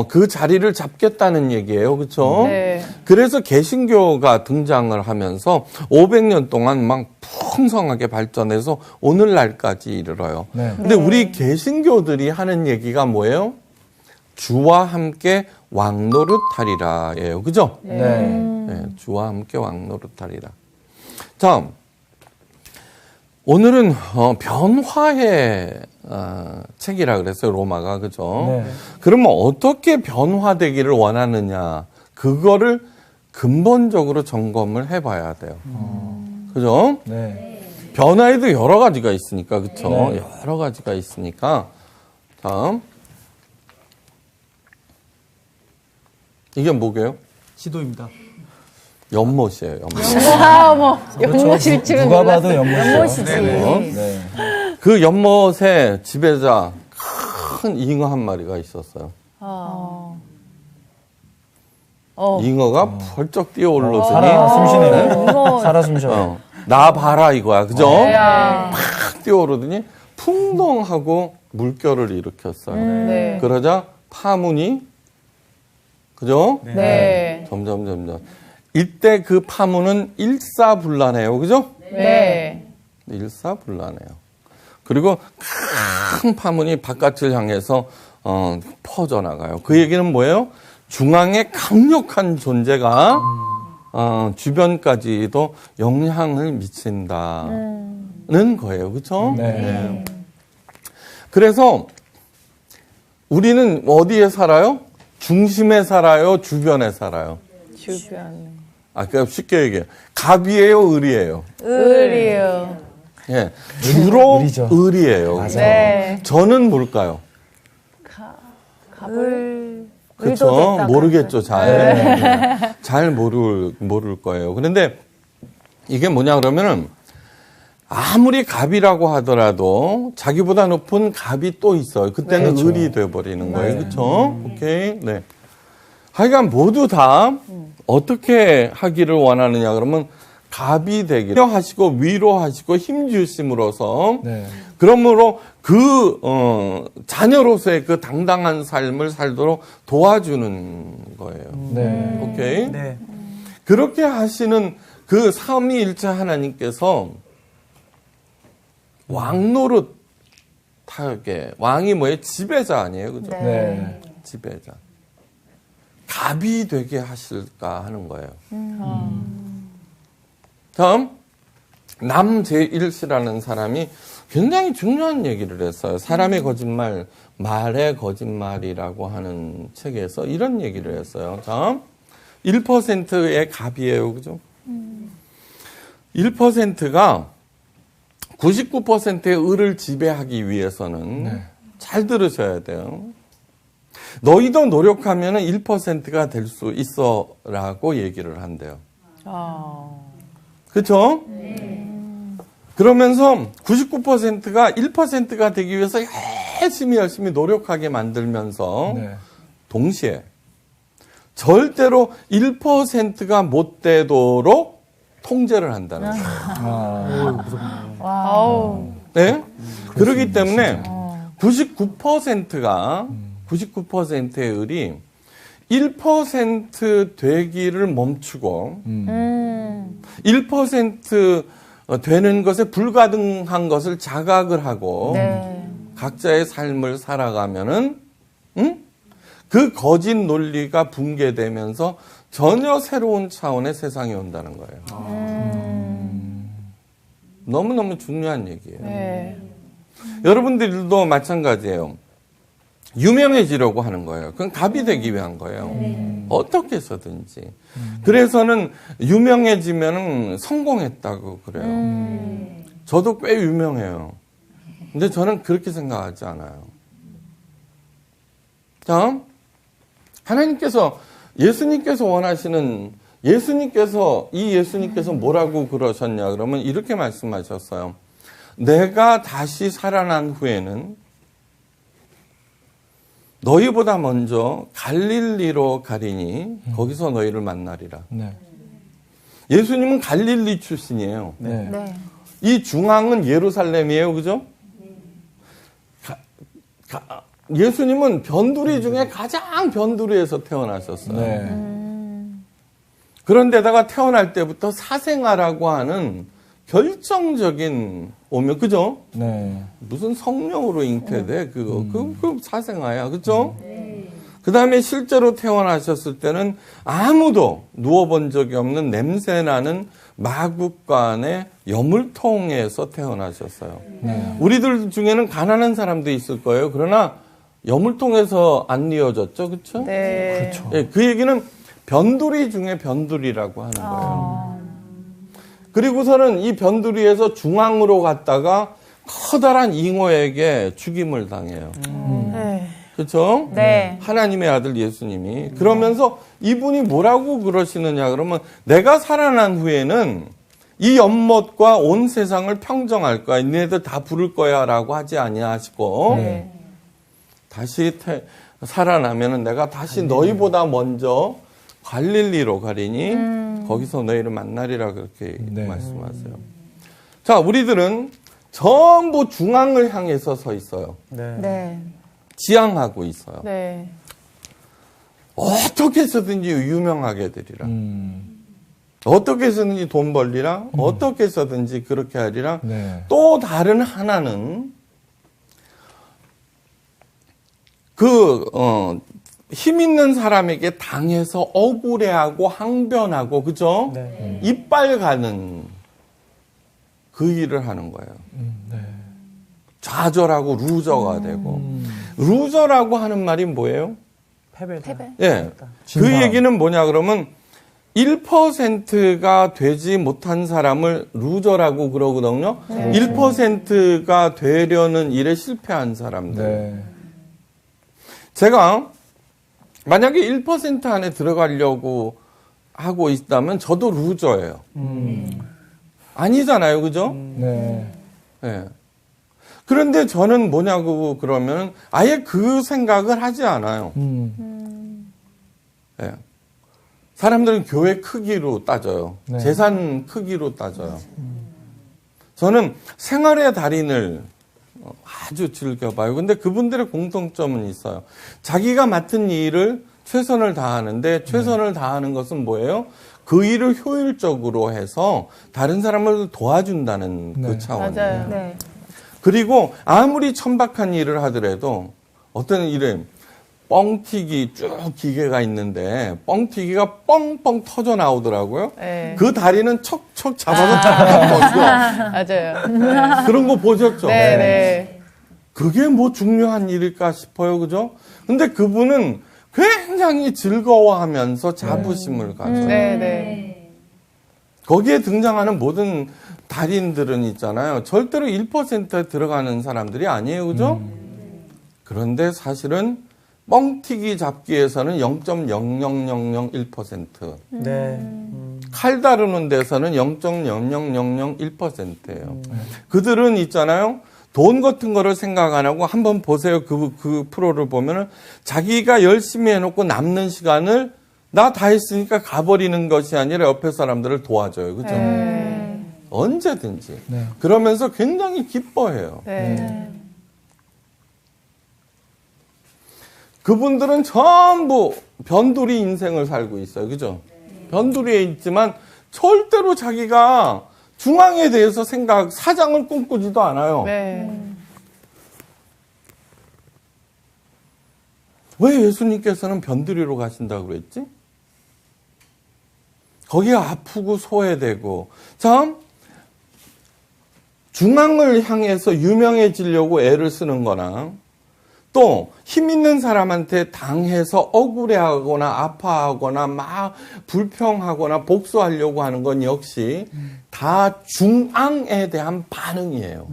그 자리를 잡겠다는 얘기예요. 그렇죠? 네. 그래서 개신교가 등장을 하면서 500년 동안 막 풍성하게 발전해서 오늘날까지 이르러요. 네. 근데 우리 개신교들이 하는 얘기가 뭐예요? 주와 함께 왕노릇하리라예요. 그죠? 네. 네, 주와 함께 왕노릇하리라. 자, 오늘은 변화의 책이라 그랬어요. 로마가. 그죠? 네. 그러면 어떻게 변화되기를 원하느냐. 그거를 근본적으로 점검을 해봐야 돼요. 그죠? 네. 변화에도 여러 가지가 있으니까. 그쵸? 네. 여러 가지가 있으니까. 다음. 이게 뭐게요? 시도입니다. 연못이에요. 연못. 아, 어머. 연못일 줄은 누가 몰랐어. 봐도 연못이죠. 연못이지. 네. 그 연못에 지배자 큰 잉어 한 마리가 있었어요. 잉어가 펄쩍 뛰어오르더니 살아 숨쉬네요. 살아 숨쉬어요. 나 봐라 이거야. 그죠? 야. 팍 뛰어오르더니 풍덩하고 물결을 일으켰어요. 네. 그러자 파문이 그죠? 네. 점점. 이때 그 파문은 일사불란해요. 그죠? 네. 일사불란해요. 그리고 큰 파문이 바깥을 향해서 퍼져나가요. 그 얘기는 뭐예요? 중앙에 강력한 존재가 주변까지도 영향을 미친다는 거예요. 그렇죠? 네. 그래서 우리는 어디에 살아요? 중심에 살아요? 주변에 살아요? 주변. 그러니까 쉽게 얘기해요. 갑이에요? 을이에요? 을이요. 예, 주로 을이죠. 을이에요. 맞아요. 네. 저는 뭘까요? 갑을. 그렇죠. 모르겠죠, 잘. 잘 모를 거예요. 그런데 이게 뭐냐 그러면은 아무리 갑이라고 하더라도 자기보다 높은 갑이 또 있어요. 그때는 그렇죠. 을이 돼버리는 거예요. 그렇죠? 오케이. 네. 하여간 모두 다 어떻게 하기를 원하느냐 그러면 갑이 되기를 하시고 위로하시고 힘주심으로써 네. 그러므로 그 자녀로서의 그 당당한 삶을 살도록 도와주는 거예요. 네. 오케이. 네. 그렇게 하시는 그 삼위일체 하나님께서 왕노릇하게 왕이 뭐예요? 지배자 아니에요, 그죠? 네. 지배자. 갑이 되게 하실까 하는 거예요. 다음 남제1씨라는 사람이 굉장히 중요한 얘기를 했어요. 사람의 거짓말, 말의 거짓말이라고 하는 책에서 이런 얘기를 했어요. 다음 1%의 갑이에요. 그죠? 1%가 99%의 을을 지배하기 위해서는 잘 들으셔야 돼요. 너희도 노력하면 1%가 될 수 있어 라고 얘기를 한대요. 그렇죠? 그러면서 99%가 1%가 되기 위해서 열심히 노력하게 만들면서 네. 동시에 절대로 1%가 못 되도록 통제를 한다는 거예요. 아우. 네? 그렇기 때문에 99%의 을이 1% 되기를 멈추고 1% 되는 것에 불가능한 것을 자각을 하고 각자의 삶을 살아가면은 그 거짓 논리가 붕괴되면서 전혀 새로운 차원의 세상이 온다는 거예요. 너무너무 중요한 얘기예요. 네. 여러분들도 마찬가지예요. 유명해지려고 하는 거예요. 그건 갑이 되기 위한 거예요. 어떻게 해서든지. 그래서는 유명해지면 성공했다고 그래요. 저도 꽤 유명해요. 근데 저는 그렇게 생각하지 않아요. 다음, 하나님께서, 예수님께서 원하시는 예수님께서 뭐라고 그러셨냐 그러면 이렇게 말씀하셨어요. 내가 다시 살아난 후에는 너희보다 먼저 갈릴리로 가리니 거기서 너희를 만나리라. 네. 예수님은 갈릴리 출신이에요. 네. 네. 이 중앙은 예루살렘이에요. 그죠? 예수님은 변두리 중에 가장 변두리에서 태어나셨어요. 네. 그런데다가 태어날 때부터 사생아라고 하는 결정적인 오면, 그죠? 네. 무슨 성령으로 잉태돼? 그 사생아야. 그죠? 그 다음에 실제로 태어나셨을 때는 아무도 누워본 적이 없는 냄새나는 마국간의 여물통에서 태어나셨어요. 네. 우리들 중에는 가난한 사람도 있을 거예요. 그러나 여물통에서 안 이어졌죠. 그렇죠? 네. 그렇죠. 예, 그 얘기는 변두리 중에 변두리라고 하는 거예요. 그리고서는 이 변두리에서 중앙으로 갔다가 커다란 잉어에게 죽임을 당해요. 그렇죠? 네. 하나님의 아들 예수님이. 그러면서 이분이 뭐라고 그러시느냐 그러면 내가 살아난 후에는 이 연못과 온 세상을 평정할 거야. 너희들 다 부를 거야 라고 하지 아니하시고 네. 다시 살아나면은 내가 다시 너희보다 먼저 갈릴리로 가리니 거기서 너희를 만나리라 그렇게 네. 말씀하세요. 자, 우리들은 전부 중앙을 향해서 서 있어요. 네. 지향하고 있어요. 네. 어떻게 해서든지 유명하게 되리라. 어떻게 해서든지 돈 벌리라. 어떻게 해서든지 그렇게 하리라. 네. 또 다른 하나는 힘 있는 사람에게 당해서 억울해하고 항변하고, 그죠? 네. 이빨 가는 그 일을 하는 거예요. 네. 좌절하고 루저가 되고. 루저라고 하는 말이 뭐예요? 패배다. 예. 그 진상. 얘기는 뭐냐 그러면 1%가 되지 못한 사람을 루저라고 그러거든요. 1%가 되려는 일에 실패한 사람들. 네. 제가 만약에 1% 안에 들어가려고 하고 있다면 저도 루저예요. 아니잖아요. 그죠? 네. 예. 그런데 저는 뭐냐고 그러면 아예 그 생각을 하지 않아요. 예. 사람들은 교회 크기로 따져요. 네. 재산 크기로 따져요. 저는 생활의 달인을 아주 즐겨봐요. 근데 그분들의 공통점은 있어요. 자기가 맡은 일을 최선을 다하는데 최선을 다하는 것은 뭐예요? 그 일을 효율적으로 해서 다른 사람을 도와준다는 네. 그 차원이에요. 맞아요. 네. 그리고 아무리 천박한 일을 하더라도 어떤 일에 뻥튀기 쭉 기계가 있는데 뻥튀기가 뻥뻥 터져 나오더라고요. 네. 그 다리는 척척 잡아서 탁탁 벗겨. 맞아요. 그런 거 보셨죠? 네, 네. 그게 뭐 중요한 일일까 싶어요. 그죠? 근데 그분은 굉장히 즐거워하면서 자부심을 가져요. 네, 네. 거기에 등장하는 모든 달인들은 있잖아요. 절대로 1%에 들어가는 사람들이 아니에요. 그죠? 그런데 사실은 뻥튀기 잡기에서는 0.00001%. 네. 칼 다루는 데서는 0.00001%예요. 그들은 있잖아요. 돈 같은 거를 생각 안 하고 한번 보세요. 그 프로를 보면은 자기가 열심히 해놓고 남는 시간을 나 다 했으니까 가버리는 것이 아니라 옆에 사람들을 도와줘요. 그죠? 언제든지. 네. 그러면서 굉장히 기뻐해요. 네. 그분들은 전부 변두리 인생을 살고 있어요. 그죠? 변두리에 있지만 절대로 자기가 중앙에 대해서 사장을 꿈꾸지도 않아요. 네. 왜 예수님께서는 변두리로 가신다고 그랬지? 거기에 아프고 소외되고. 참, 중앙을 향해서 유명해지려고 애를 쓰는 거나 또 힘 있는 사람한테 당해서 억울해하거나 아파하거나 막 불평하거나 복수하려고 하는 건 역시 다 중앙에 대한 반응이에요.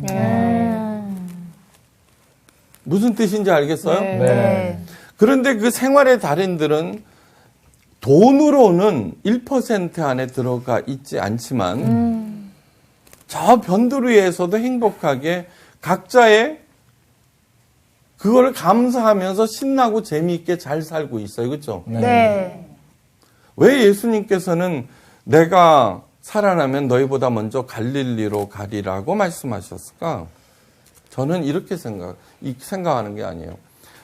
무슨 뜻인지 알겠어요? 네. 네. 그런데 그 생활의 달인들은 돈으로는 1% 안에 들어가 있지 않지만 저 변두리에서도 행복하게 각자의 그걸 감사하면서 신나고 재미있게 잘 살고 있어요. 그렇죠? 네. 왜 예수님께서는 내가 살아나면 너희보다 먼저 갈릴리로 가리라고 말씀하셨을까? 저는 이렇게 생각하는 게 아니에요.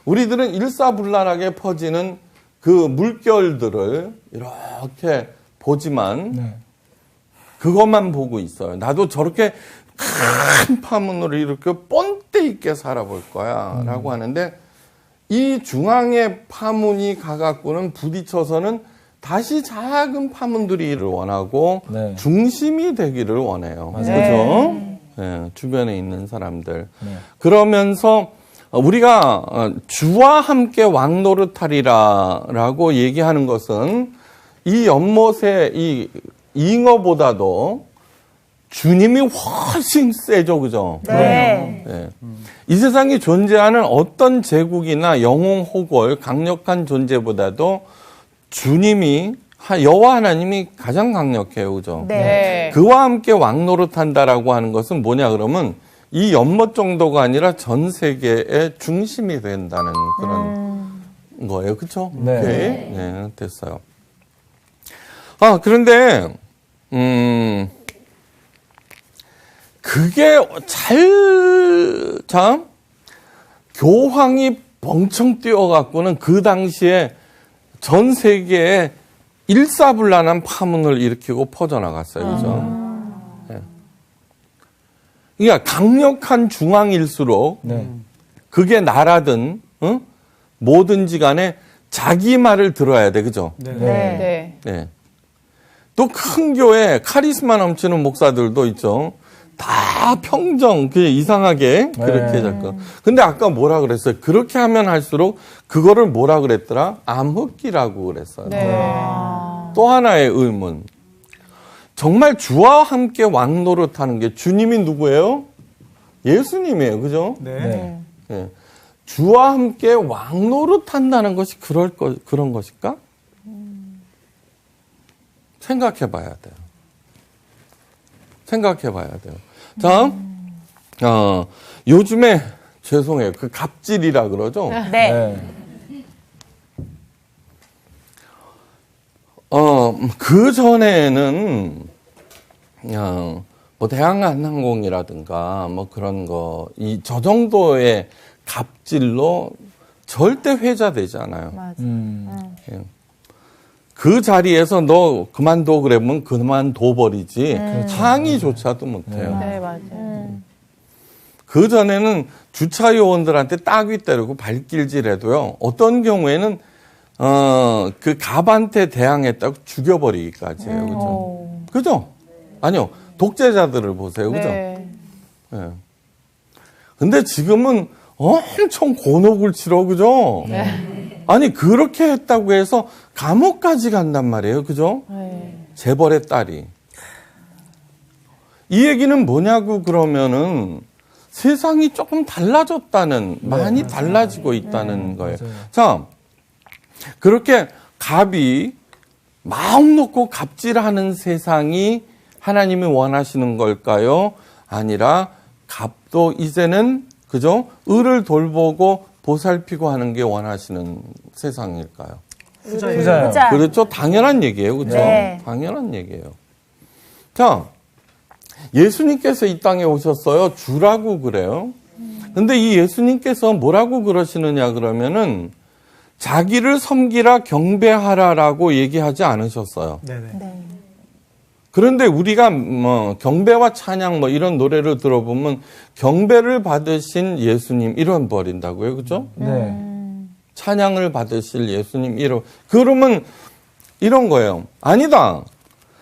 우리들은 일사불란하게 퍼지는 그 물결들을 이렇게 보지만 그것만 보고 있어요. 나도 저렇게 큰 파문으로 이렇게 본때 있게 살아볼 거야 라고 하는데 이 중앙에 파문이 가갖고는 부딪혀서는 다시 작은 파문들이를 원하고 네. 중심이 되기를 원해요. 맞아요. 그죠? 네, 주변에 있는 사람들. 그러면서 우리가 주와 함께 왕노릇하리라라고 얘기하는 것은 이 연못의 이 잉어보다도 주님이 훨씬 세죠, 그죠? 네. 네. 이 세상에 존재하는 어떤 제국이나 영웅 호골 강력한 존재보다도 주님이 여호와 하나님이 가장 강력해요, 그죠? 네. 그와 함께 왕노릇한다라고 하는 것은 뭐냐 그러면 이 연못 정도가 아니라 전 세계의 중심이 된다는 그런 거예요, 그렇죠? 네. 오케이. 네, 됐어요. 그런데 그게 참 교황이 벙청 뛰어갖고는 그 당시에 전 세계에 일사불란한 파문을 일으키고 퍼져나갔어요. 그죠? 네. 그러니까 강력한 중앙일수록 네. 그게 나라든 뭐든지 간에 자기 말을 들어야 돼. 그죠? 네. 네. 네. 또 큰 교회 카리스마 넘치는 목사들도 있죠. 다 평정, 그냥 이상하게 그렇게 자꾸. 근데 아까 뭐라 그랬어요? 그렇게 하면 할수록 그거를 뭐라 그랬더라? 암흑기라고 그랬어요. 또 하나의 의문. 정말 주와 함께 왕노릇하는 게 주님이 누구예요? 예수님이에요. 그죠? 네. 네. 주와 함께 왕노릇한다는 것이 그런 것일까? 생각해 봐야 돼요. 생각해 봐야 돼요. 자, 요즘에, 죄송해요. 그 갑질이라 그러죠? 네. 그 전에는, 뭐, 대한항공이라든가, 뭐 그런 거, 저 정도의 갑질로 절대 회자되지 않아요. 맞아. 예. 그 자리에서 너 그만둬 그러면 그만둬 버리지 항의조차도 못해요. 네, 맞아요. 그 전에는 주차 요원들한테 따귀 때리고 발길질해도요. 어떤 경우에는 그 갑한테 대항했다고 죽여버리기까지 해요. 그죠? 그죠? 아니요. 독재자들을 보세요. 그죠? 네. 예. 근데 지금은 엄청 곤혹을 치러, 그죠? 아니, 그렇게 했다고 해서 감옥까지 간단 말이에요. 그죠? 네. 재벌의 딸이. 이 얘기는 뭐냐고 그러면은 세상이 조금 달라졌다는, 많이 달라지고 있다는 거예요. 자, 그렇게 갑이 마음 놓고 갑질하는 세상이 하나님이 원하시는 걸까요? 아니라 갑도 이제는, 그죠? 을을 돌보고 보살피고 하는 게 원하시는 세상일까요? 부자요. 부자. 그렇죠. 당연한 얘기예요. 그렇죠. 네. 당연한 얘기예요. 자, 예수님께서 이 땅에 오셨어요. 주라고 그래요. 근데 이 예수님께서 뭐라고 그러시느냐 그러면은 자기를 섬기라 경배하라라고 얘기하지 않으셨어요. 네네. 그런데 우리가 뭐 경배와 찬양 뭐 이런 노래를 들어보면 경배를 받으신 예수님 이런 버린다고요. 그죠? 네. 찬양을 받으실 예수님 이런. 그러면 이런 거예요. 아니다.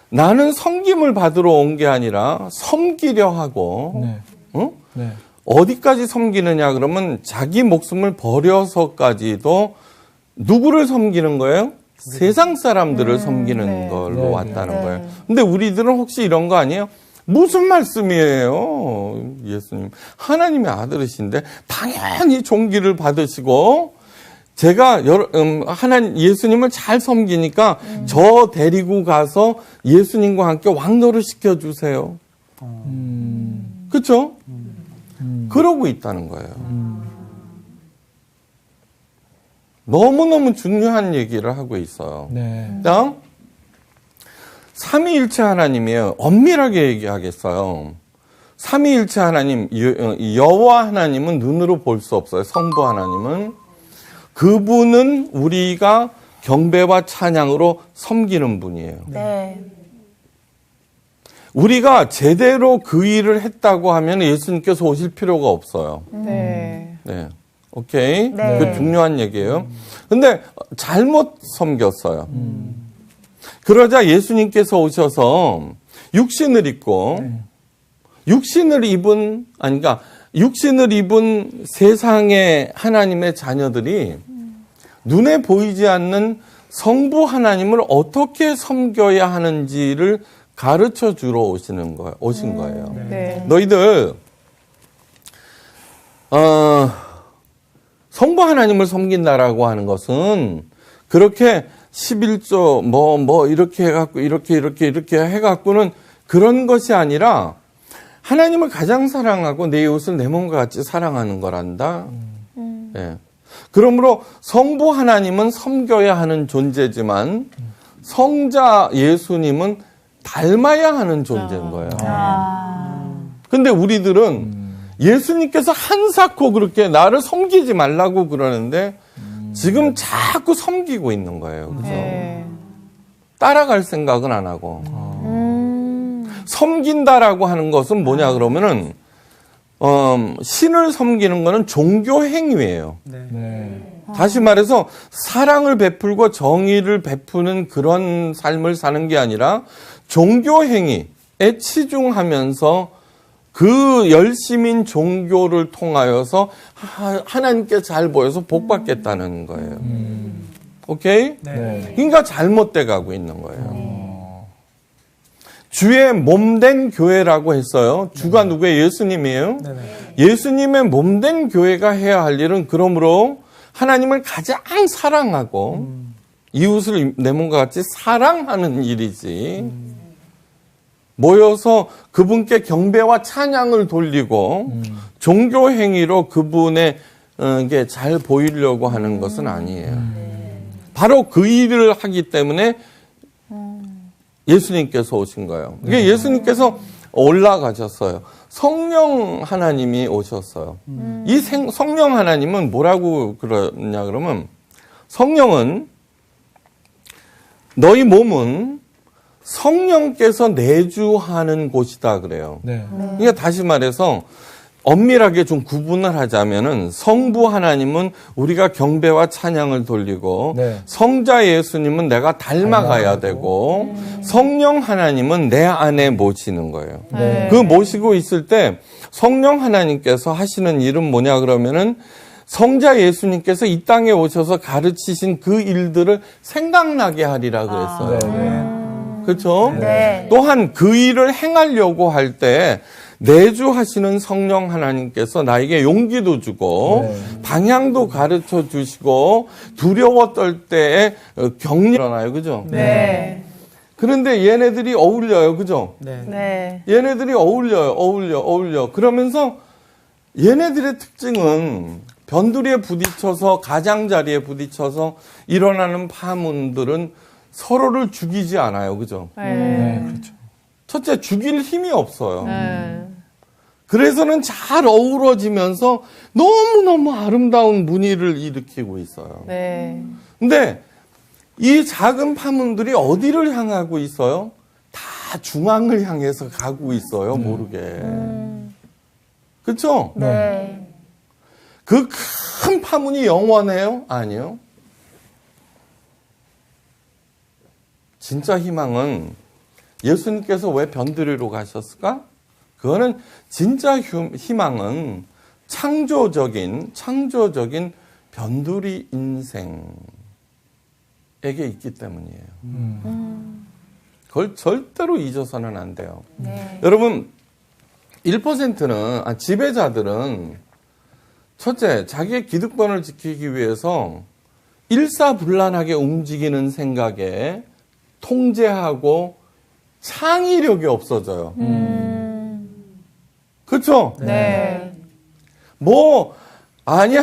나는 섬김을 받으러 온 게 아니라 섬기려 하고 네. 네. 어디까지 섬기느냐 그러면 자기 목숨을 버려서까지도 누구를 섬기는 거예요? 세상 사람들을 섬기는 걸로 네, 왔다는 거예요. 근데 우리들은 혹시 이런 거 아니에요? 무슨 말씀이에요? 예수님. 하나님의 아들이신데 당연히 종기를 받으시고 제가 하나님 예수님을 잘 섬기니까 저 데리고 가서 예수님과 함께 왕노릇 시켜주세요. 그렇죠? 그러고 있다는 거예요. 너무너무 중요한 얘기를 하고 있어요. 네. 다음, 삼위일체 하나님이에요. 엄밀하게 얘기하겠어요. 삼위일체 하나님, 여호와 하나님은 눈으로 볼 수 없어요. 성부 하나님은. 그분은 우리가 경배와 찬양으로 섬기는 분이에요. 네. 우리가 제대로 그 일을 했다고 하면 예수님께서 오실 필요가 없어요. 네. 네. 오케이. 네. 그 중요한 얘기예요. 근데 잘못 섬겼어요. 그러자 예수님께서 오셔서 육신을 입고 육신을 입은 세상의 하나님의 자녀들이 눈에 보이지 않는 성부 하나님을 어떻게 섬겨야 하는지를 가르쳐 주러 오신 거예요. 네. 너희들 성부 하나님을 섬긴다라고 하는 것은 그렇게 11조 뭐 이렇게 해갖고 이렇게 해갖고는 그런 것이 아니라 하나님을 가장 사랑하고 내 이웃을 내 몸과 같이 사랑하는 거란다. 예. 그러므로 성부 하나님은 섬겨야 하는 존재지만 성자 예수님은 닮아야 하는 존재인 거예요. 근데 우리들은 예수님께서 한사코 그렇게 나를 섬기지 말라고 그러는데 지금 자꾸 섬기고 있는 거예요. 그죠? 네. 따라갈 생각은 안 하고. 섬긴다라고 하는 것은 뭐냐 그러면은 신을 섬기는 거는 종교 행위예요. 네. 다시 말해서 사랑을 베풀고 정의를 베푸는 그런 삶을 사는 게 아니라 종교 행위에 치중하면서 그 열심인 종교를 통하여서 하나님께 잘 보여서 복 받겠다는 거예요. 오케이? 네. 그러니까 잘못돼 가고 있는 거예요. 주의 몸된 교회라고 했어요. 주가 누구예요? 예수님이에요. 네네. 예수님의 몸된 교회가 해야 할 일은 그러므로 하나님을 가장 사랑하고 이웃을 내 몸과 같이 사랑하는 일이지. 모여서 그분께 경배와 찬양을 돌리고 종교 행위로 그분의 게 잘 보이려고 하는 것은 아니에요. 바로 그 일을 하기 때문에 예수님께서 오신 거예요. 이게 예수님께서 올라가셨어요. 성령 하나님이 오셨어요. 이 성령 하나님은 뭐라고 그러냐 그러면 성령은 너희 몸은 성령께서 내주하는 곳이다 그래요. 네. 그러니까 다시 말해서 엄밀하게 좀 구분을 하자면은 성부 하나님은 우리가 경배와 찬양을 돌리고 네. 성자 예수님은 내가 닮아가야 되고 성령 하나님은 내 안에 모시는 거예요. 네. 그 모시고 있을 때 성령 하나님께서 하시는 일은 뭐냐 그러면은 성자 예수님께서 이 땅에 오셔서 가르치신 그 일들을 생각나게 하리라 그랬어요. 네. 그렇죠? 네. 또한 그 일을 행하려고 할 때 내주하시는 성령 하나님께서 나에게 용기도 주고 방향도 가르쳐 주시고 두려워 떨 때에 격려 일어나요. 그죠? 네. 그런데 얘네들이 어울려요. 그죠? 네. 얘네들이 어울려. 그러면서 얘네들의 특징은 변두리에 부딪혀서 가장자리에 부딪혀서 일어나는 파문들은 서로를 죽이지 않아요. 그죠? 네. 그렇죠. 첫째, 죽일 힘이 없어요. 네. 그래서는 잘 어우러지면서 너무너무 아름다운 무늬를 일으키고 있어요. 네. 근데 이 작은 파문들이 어디를 향하고 있어요? 다 중앙을 향해서 가고 있어요. 모르게. 그렇죠? 네. 그 큰 파문이 영원해요? 아니요. 진짜 희망은 예수님께서 왜 변두리로 가셨을까? 그거는 진짜 희망은 창조적인 변두리 인생에게 있기 때문이에요. 그걸 절대로 잊어서는 안 돼요. 네. 여러분, 1%는, 지배자들은 첫째, 자기의 기득권을 지키기 위해서 일사불란하게 움직이는 생각에 통제하고 창의력이 없어져요. 그렇죠? 네. 아니야,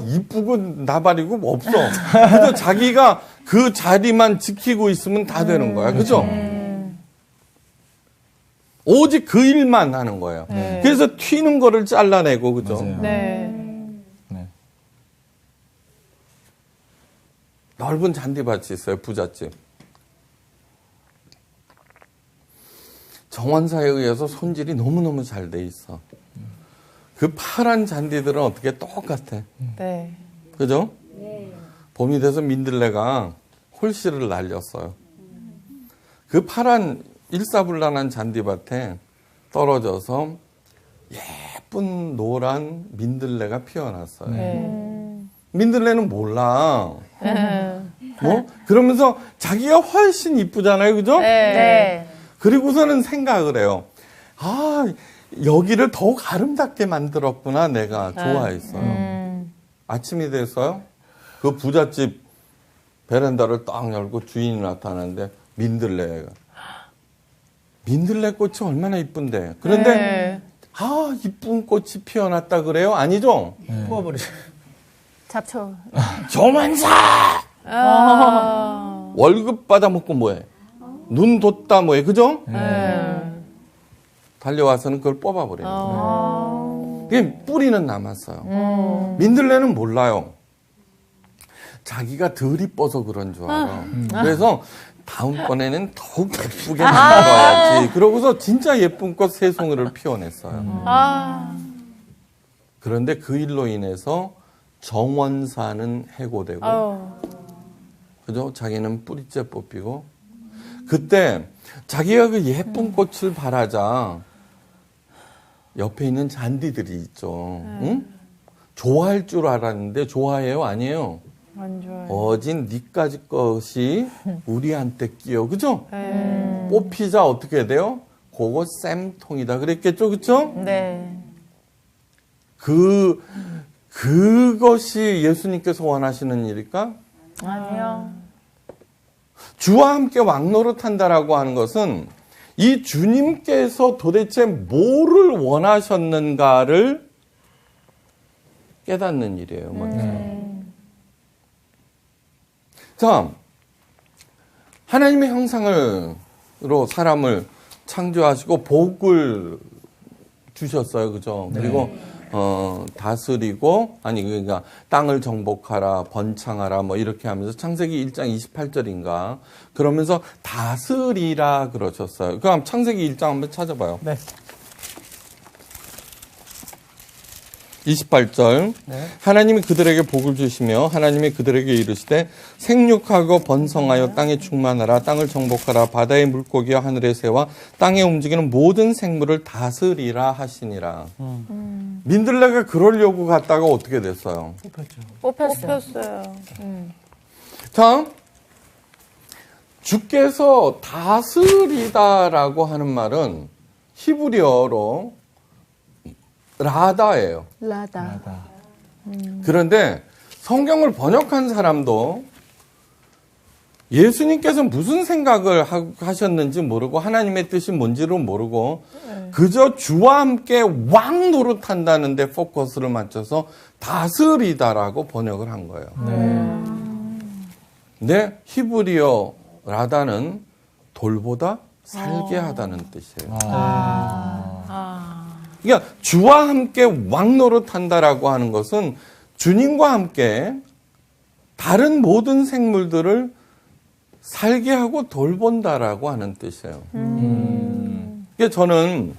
이쁘고 나발이고 없어. 그래서 자기가 그 자리만 지키고 있으면 다 되는 거야. 그죠? 오직 그 일만 하는 거예요. 그래서 튀는 거를 잘라내고, 그죠? 맞아요. 네. 네. 넓은 잔디밭이 있어요, 부잣집. 정원사에 의해서 손질이 너무너무 잘 돼 있어. 그 파란 잔디들은 어떻게 똑같아. 네. 그죠? 봄이 돼서 민들레가 홀씨를 날렸어요. 그 파란 일사불란한 잔디밭에 떨어져서 예쁜 노란 민들레가 피어났어요. 민들레는 몰라. 그러면서 자기가 훨씬 이쁘잖아요. 그죠? 네. 그리고서는 생각을 해요. 여기를 더욱 아름답게 만들었구나. 내가 좋아했어요. 아침이 돼서요. 그 부잣집 베란다를 딱 열고 주인이 나타나는데 민들레 꽃이 얼마나 이쁜데. 그런데 이쁜 꽃이 피어났다 그래요? 아니죠? 뽑아버리죠. 잡초. 조만사! 월급 받아먹고 뭐해? 눈 뒀다 뭐해? 그죠? 달려와서는 그걸 뽑아버리는 거예요. 그게 뿌리는 남았어요. 민들레는 몰라요. 자기가 덜 이뻐서 그런 줄 알아. 그래서 다음번에는 더욱 예쁘게 만들어야지. 그러고서 진짜 예쁜 꽃 세 송이를 피워냈어요. 그런데 그 일로 인해서 정원사는 해고되고, 그죠? 자기는 뿌리째 뽑히고, 그때 자기가 그 예쁜 꽃을 바라자 옆에 있는 잔디들이 있죠. 응? 좋아할 줄 알았는데 좋아해요? 아니에요? 안 좋아요. 어진 니까지 것이 우리한테 끼어. 그죠? 뽑히자 어떻게 돼요? 그거 쌤통이다. 그랬겠죠? 그죠? 네. 그것이 예수님께서 원하시는 일일까? 아니요. 주와 함께 왕노릇한다라고 하는 것은 이 주님께서 도대체 뭐를 원하셨는가를 깨닫는 일이에요. 먼저. 자, 하나님의 형상으로 사람을 창조하시고 복을 주셨어요. 그죠? 그리고 다스리고, 그러니까 땅을 정복하라, 번창하라, 뭐 이렇게 하면서 창세기 1장 28절인가. 그러면서 다스리라 그러셨어요. 그럼 창세기 1장 한번 찾아봐요. 네. 28절. 네. 하나님이 그들에게 복을 주시며 하나님이 그들에게 이르시되 생육하고 번성하여 땅에 충만하라, 땅을 정복하라, 바다의 물고기와 하늘의 새와 땅에 움직이는 모든 생물을 다스리라 하시니라. 민들레가 그러려고 갔다가 어떻게 됐어요? 뽑혔어요. 자, 주께서 다스리다라고 하는 말은 히브리어로 라다예요. 라다. 그런데 성경을 번역한 사람도 예수님께서 무슨 생각을 하셨는지 모르고 하나님의 뜻이 뭔지를 모르고 그저 주와 함께 왕 노릇한다는 데 포커스를 맞춰서 다스리다라고 번역을 한 거예요. 근데 히브리어 라다는 돌보다 살게 하다는 뜻이에요. 그러니까 주와 함께 왕 노릇한다라고 하는 것은 주님과 함께 다른 모든 생물들을 살게 하고 돌본다라고 하는 뜻이에요. 그러니까 저는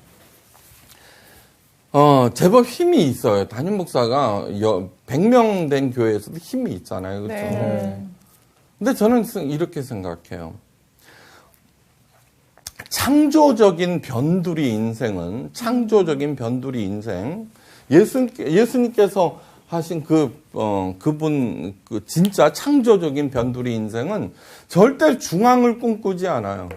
제법 힘이 있어요. 담임 목사가 100명 된 교회에서도 힘이 있잖아요. 그렇죠? 네. 근데 저는 이렇게 생각해요. 창조적인 변두리 인생은, 창조적인 변두리 인생, 예수님께서 하신 그분, 진짜 창조적인 변두리 인생은 절대 중앙을 꿈꾸지 않아요.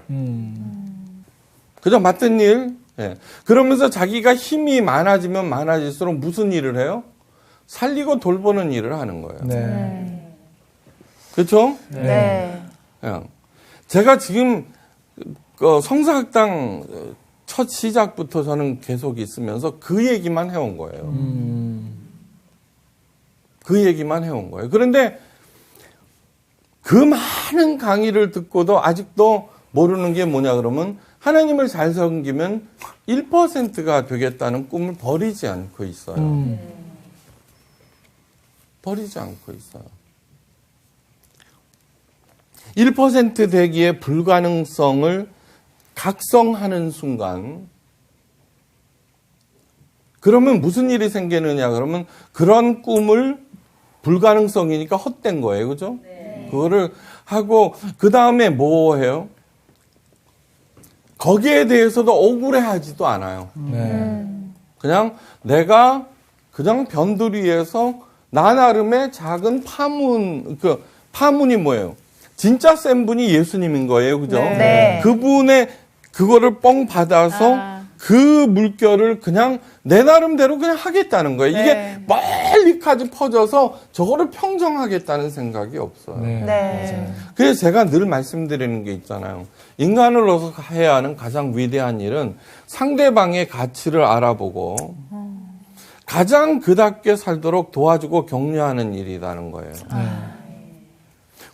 그저 맡은 일, 예. 그러면서 자기가 힘이 많아지면 많아질수록 무슨 일을 해요? 살리고 돌보는 일을 하는 거예요. 네. 그렇죠? 네. 제가 지금 성사학당 첫 시작부터 저는 계속 있으면서 그 얘기만 해온 거예요. 그 얘기만 해온 거예요. 그런데 그 많은 강의를 듣고도 아직도 모르는 게 뭐냐 그러면 하나님을 잘 섬기면 1%가 되겠다는 꿈을 버리지 않고 있어요. 버리지 않고 있어요. 1% 되기의 불가능성을 각성하는 순간 그러면 무슨 일이 생기느냐 그러면 그런 꿈을 불가능성이니까 헛된 거예요. 그죠? 그거를 하고 그 다음에 뭐 해요? 거기에 대해서도 억울해하지도 않아요. 그냥 내가 그냥 변두리에서 나 나름의 작은 파문, 그 파문이 뭐예요? 진짜 센 분이 예수님인 거예요. 그죠? 네. 그분의 그거를 뻥 받아서 그 물결을 그냥 내 나름대로 그냥 하겠다는 거예요. 이게 멀리까지 퍼져서 저거를 평정하겠다는 생각이 없어요. 네. 그래서 제가 늘 말씀드리는 게 있잖아요. 인간으로서 해야 하는 가장 위대한 일은 상대방의 가치를 알아보고 가장 그답게 살도록 도와주고 격려하는 일이라는 거예요.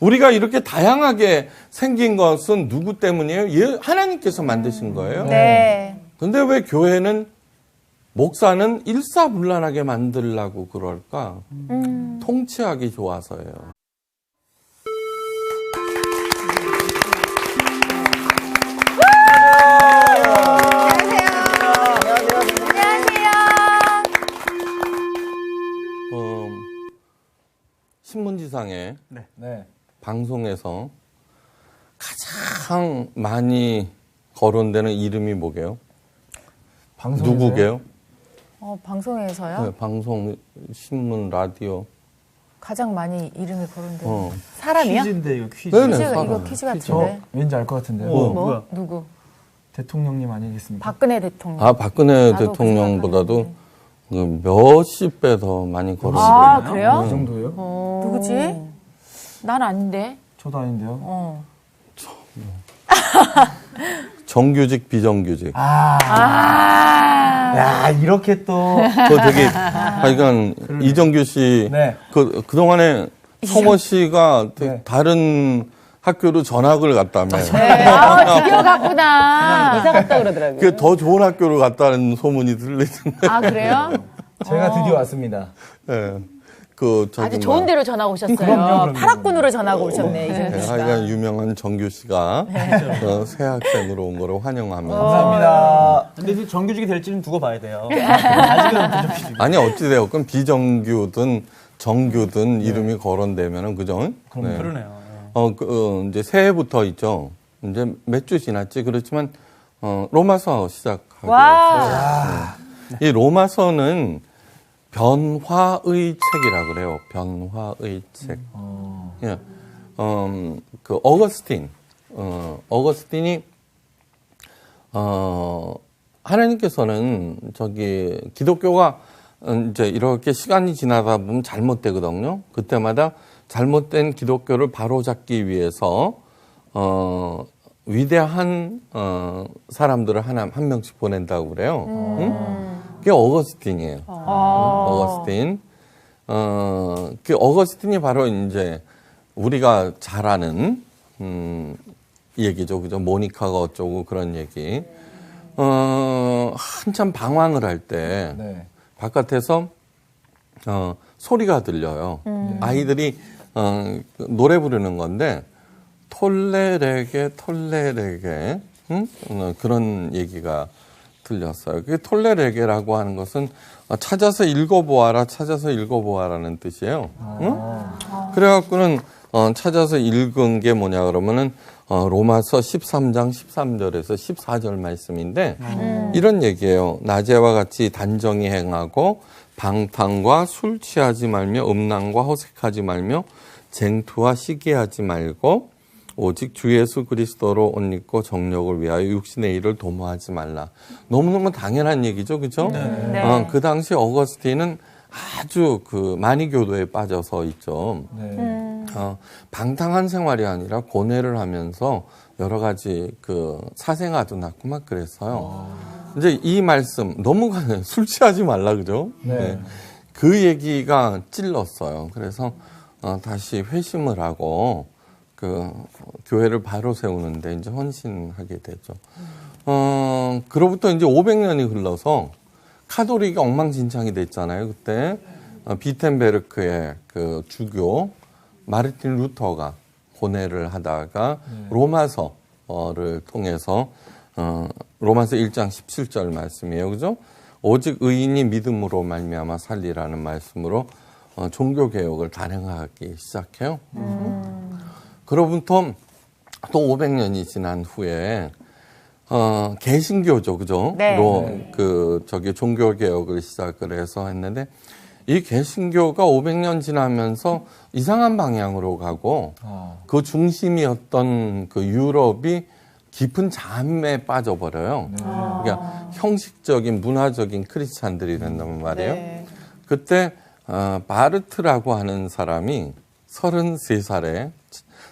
우리가 이렇게 다양하게 생긴 것은 누구 때문이에요? 하나님께서 만드신 거예요. 네. 근데 왜 교회는 목사는 일사불란하게 만들려고 그럴까? 통치하기 좋아서예요. 신문지상에 네. 방송에서 가장 많이 거론되는 이름이 뭐게요? 방송에서요? 누구게요? 방송에서요? 네, 방송, 신문, 라디오. 가장 많이 이름이 거론되는 어. 사람이요? 퀴즈인데 이거 퀴즈. 네네, 퀴즈, 사람. 이거 퀴즈 저 같은데. 왠지 알 것 같은데요. 뭐? 누구? 대통령님 아니겠습니까? 박근혜 대통령. 아, 박근혜 나도 대통령보다도 그 몇십 배 더 많이 거론되고 아, 있네요. 그래요? 이 정도예요? 누구지? 난 아닌데. 저도 아닌데요. 정규직, 비정규직. 야, 이렇게 또. 그거 되게, 하여간, 이정규 씨, 네. 그동안에 성호 씨가 네. 다른 학교로 전학을 갔다며. 드디어 갔구나. 이사 갔다 그러더라고요. 그 더 좋은 학교로 갔다는 소문이 들리던데. 아, 그래요? 제가 드디어 왔습니다. 예. 그, 저기 아주 뭐, 좋은 데로 전학 오셨어요. 그럼요. 파락군으로 전학 오셨네, 네, 이정규 씨가. 하여간 유명한 정규 씨가 새 학생으로 온 거를 환영하면서. 감사합니다. 근데 이제 정규직이 될지는 두고 봐야 돼요. 아직은 비정규직. 아니, 어찌되었건 비정규든 정규든 이름이 거론되면은, 그죠? 네. 그러네요. 이제 새해부터 있죠. 이제 몇 주 지났지. 그렇지만, 로마서 시작하고. 와. 이 로마서는 변화의 책이라 그래요. 변화의 책. 예. 그 어거스틴이 하나님께서는 기독교가 이제 이렇게 시간이 지나다 보면 잘못되거든요. 그때마다 잘못된 기독교를 바로잡기 위해서 위대한 사람들을 한 명씩 보낸다고 그래요. 응? 그게 어거스틴이에요. 어거스틴. 그 어거스틴이 바로 이제 우리가 잘 아는 얘기죠. 그죠? 모니카가 어쩌고 그런 얘기. 한참 방황을 할 때 네. 바깥에서 소리가 들려요. 아이들이 노래 부르는 건데 톨레레게 응? 그런 얘기가 들렸어요. 그 톨레레게라고 하는 것은 찾아서 읽어보아라는 뜻이에요. 응? 그래갖고는 찾아서 읽은 게 뭐냐 그러면은 로마서 13장 13절에서 14절 말씀인데 이런 얘기예요. 낮에와 같이 단정히 행하고 방탕과 술 취하지 말며 음란과 허색하지 말며 쟁투와 시기하지 말고 오직 주 예수 그리스도로 옷 입고 정욕을 위하여 육신의 일을 도모하지 말라. 너무너무 당연한 얘기죠. 그죠? 네. 그 당시 어거스틴은 아주 그 만이교도에 빠져서 있죠. 네. 방탕한 생활이 아니라 고뇌를 하면서 여러 가지 그 사생아도 낳고 막 그랬어요. 이제 이 말씀 너무 술 취하지 말라 그죠? 네. 그 얘기가 찔렀어요. 그래서 다시 회심을 하고 그 교회를 바로 세우는데 이제 헌신하게 되죠. 그로부터 이제 500년이 흘러서 카톨릭이 엉망진창이 됐잖아요. 그때 비텐베르크의 그 주교 마르틴 루터가 고뇌를 하다가 로마서를 통해서 로마서 1장 17절 말씀이에요. 그죠? 오직 의인이 믿음으로 말미암아 살리라는 말씀으로 종교 개혁을 단행하기 시작해요. 그로부터 또 500년이 지난 후에 개신교죠, 그죠? 네. 종교 개혁을 시작을 해서 했는데 이 개신교가 500년 지나면서 이상한 방향으로 가고 그 중심이었던 그 유럽이 깊은 잠에 빠져버려요. 그러니까 형식적인 문화적인 크리스찬들이 된단 말이에요. 그때 바르트라고 하는 사람이 33살에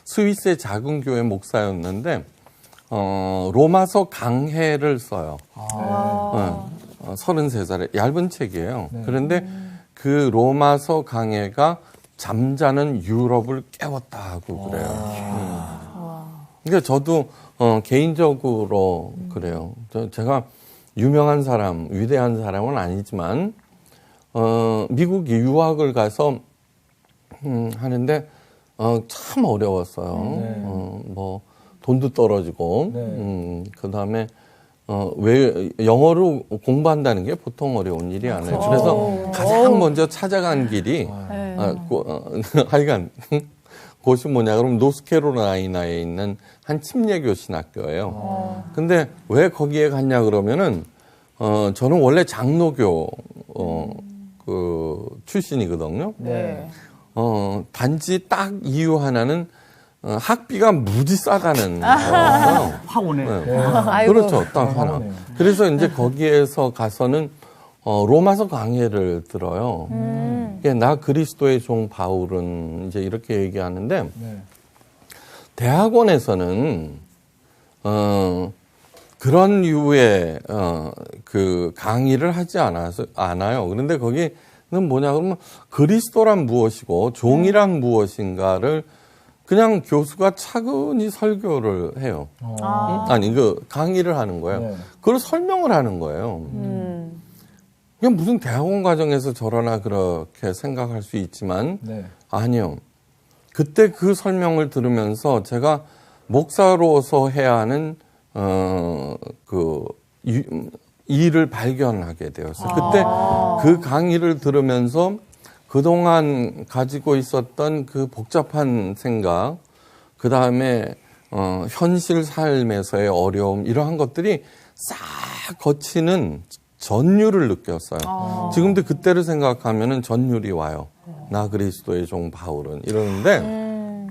스위스의 작은 교회 목사였는데 로마서 강해를 써요. 33살에 얇은 책이에요. 그런데 그 로마서 강해가 잠자는 유럽을 깨웠다 하고 그래요. 그러니까 저도 개인적으로 그래요. 제가 유명한 사람, 위대한 사람은 아니지만 미국에 유학을 가서 하는데 참 어려웠어요. 뭐 돈도 떨어지고 그다음에 왜 영어로 공부한다는 게 보통 어려운 일이 아니에요. 그래서 가장 먼저 찾아간 길이 하여간 곳이 뭐냐 그러면 노스캐롤라이나에 있는 한 침례교 신학교예요. 근데 왜 거기에 갔냐 그러면은 저는 원래 장로교 출신이거든요. 단지 딱 이유 하나는 학비가 무지 싸다는 거예요. 확 오네. 그렇죠. 딱 하나. 그래서 이제 거기에서 가서는 로마서 강해를 들어요. 나 그리스도의 종 바울은 이제 이렇게 얘기하는데 대학원에서는 그런 류의 그 강의를 하지 않아요. 그런데 거기는 뭐냐 그러면 그리스도란 무엇이고 종이란 무엇인가를 그냥 교수가 차근히 설교를 해요. 아니, 강의를 하는 거예요. 그걸 설명을 하는 거예요. 그냥 무슨 대학원 과정에서 저러나 그렇게 생각할 수 있지만, 아니요. 그때 그 설명을 들으면서 제가 목사로서 해야 하는, 일을 발견하게 되었어요. 그때 그 강의를 들으면서 그동안 가지고 있었던 그 복잡한 생각, 그 다음에 현실 삶에서의 어려움, 이러한 것들이 싹 거치는 전율을 느꼈어요. 지금도 그때를 생각하면은 전율이 와요. 나 그리스도의 종 바울은 이러는데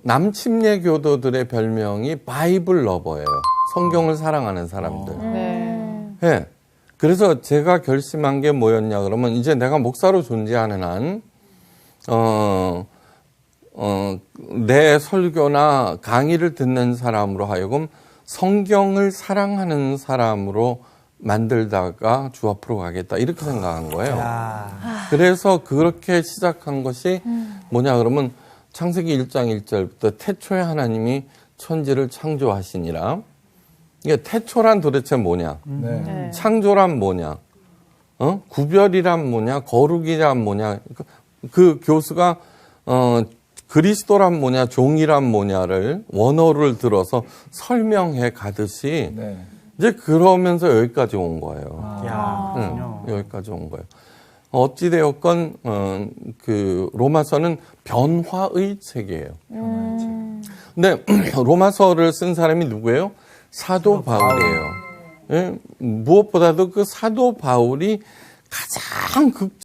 남침례 교도들의 별명이 바이블 러버예요. 성경을 사랑하는 사람들. 네. 그래서 제가 결심한 게 뭐였냐 그러면 이제 내가 목사로 존재하는 한 내 설교나 강의를 듣는 사람으로 하여금 성경을 사랑하는 사람으로 만들다가 주 앞으로 가겠다 이렇게 생각한 거예요. 그래서 그렇게 시작한 것이 뭐냐 그러면 창세기 1장 1절부터 태초에 하나님이 천지를 창조하시니라. 이게 태초란 도대체 뭐냐? 창조란 뭐냐? 구별이란 뭐냐? 거룩이란 뭐냐? 그 교수가 그리스도란 뭐냐? 종이란 뭐냐를 원어를 들어서 설명해 가듯이 이제 그러면서 여기까지 온 거예요. 여기까지 온 거예요. 어찌되었건 그 로마서는 변화의 책이에요. 근데 로마서를 쓴 사람이 누구예요? 사도 바울이에요. 예? 무엇보다도 그 사도 바울이 가장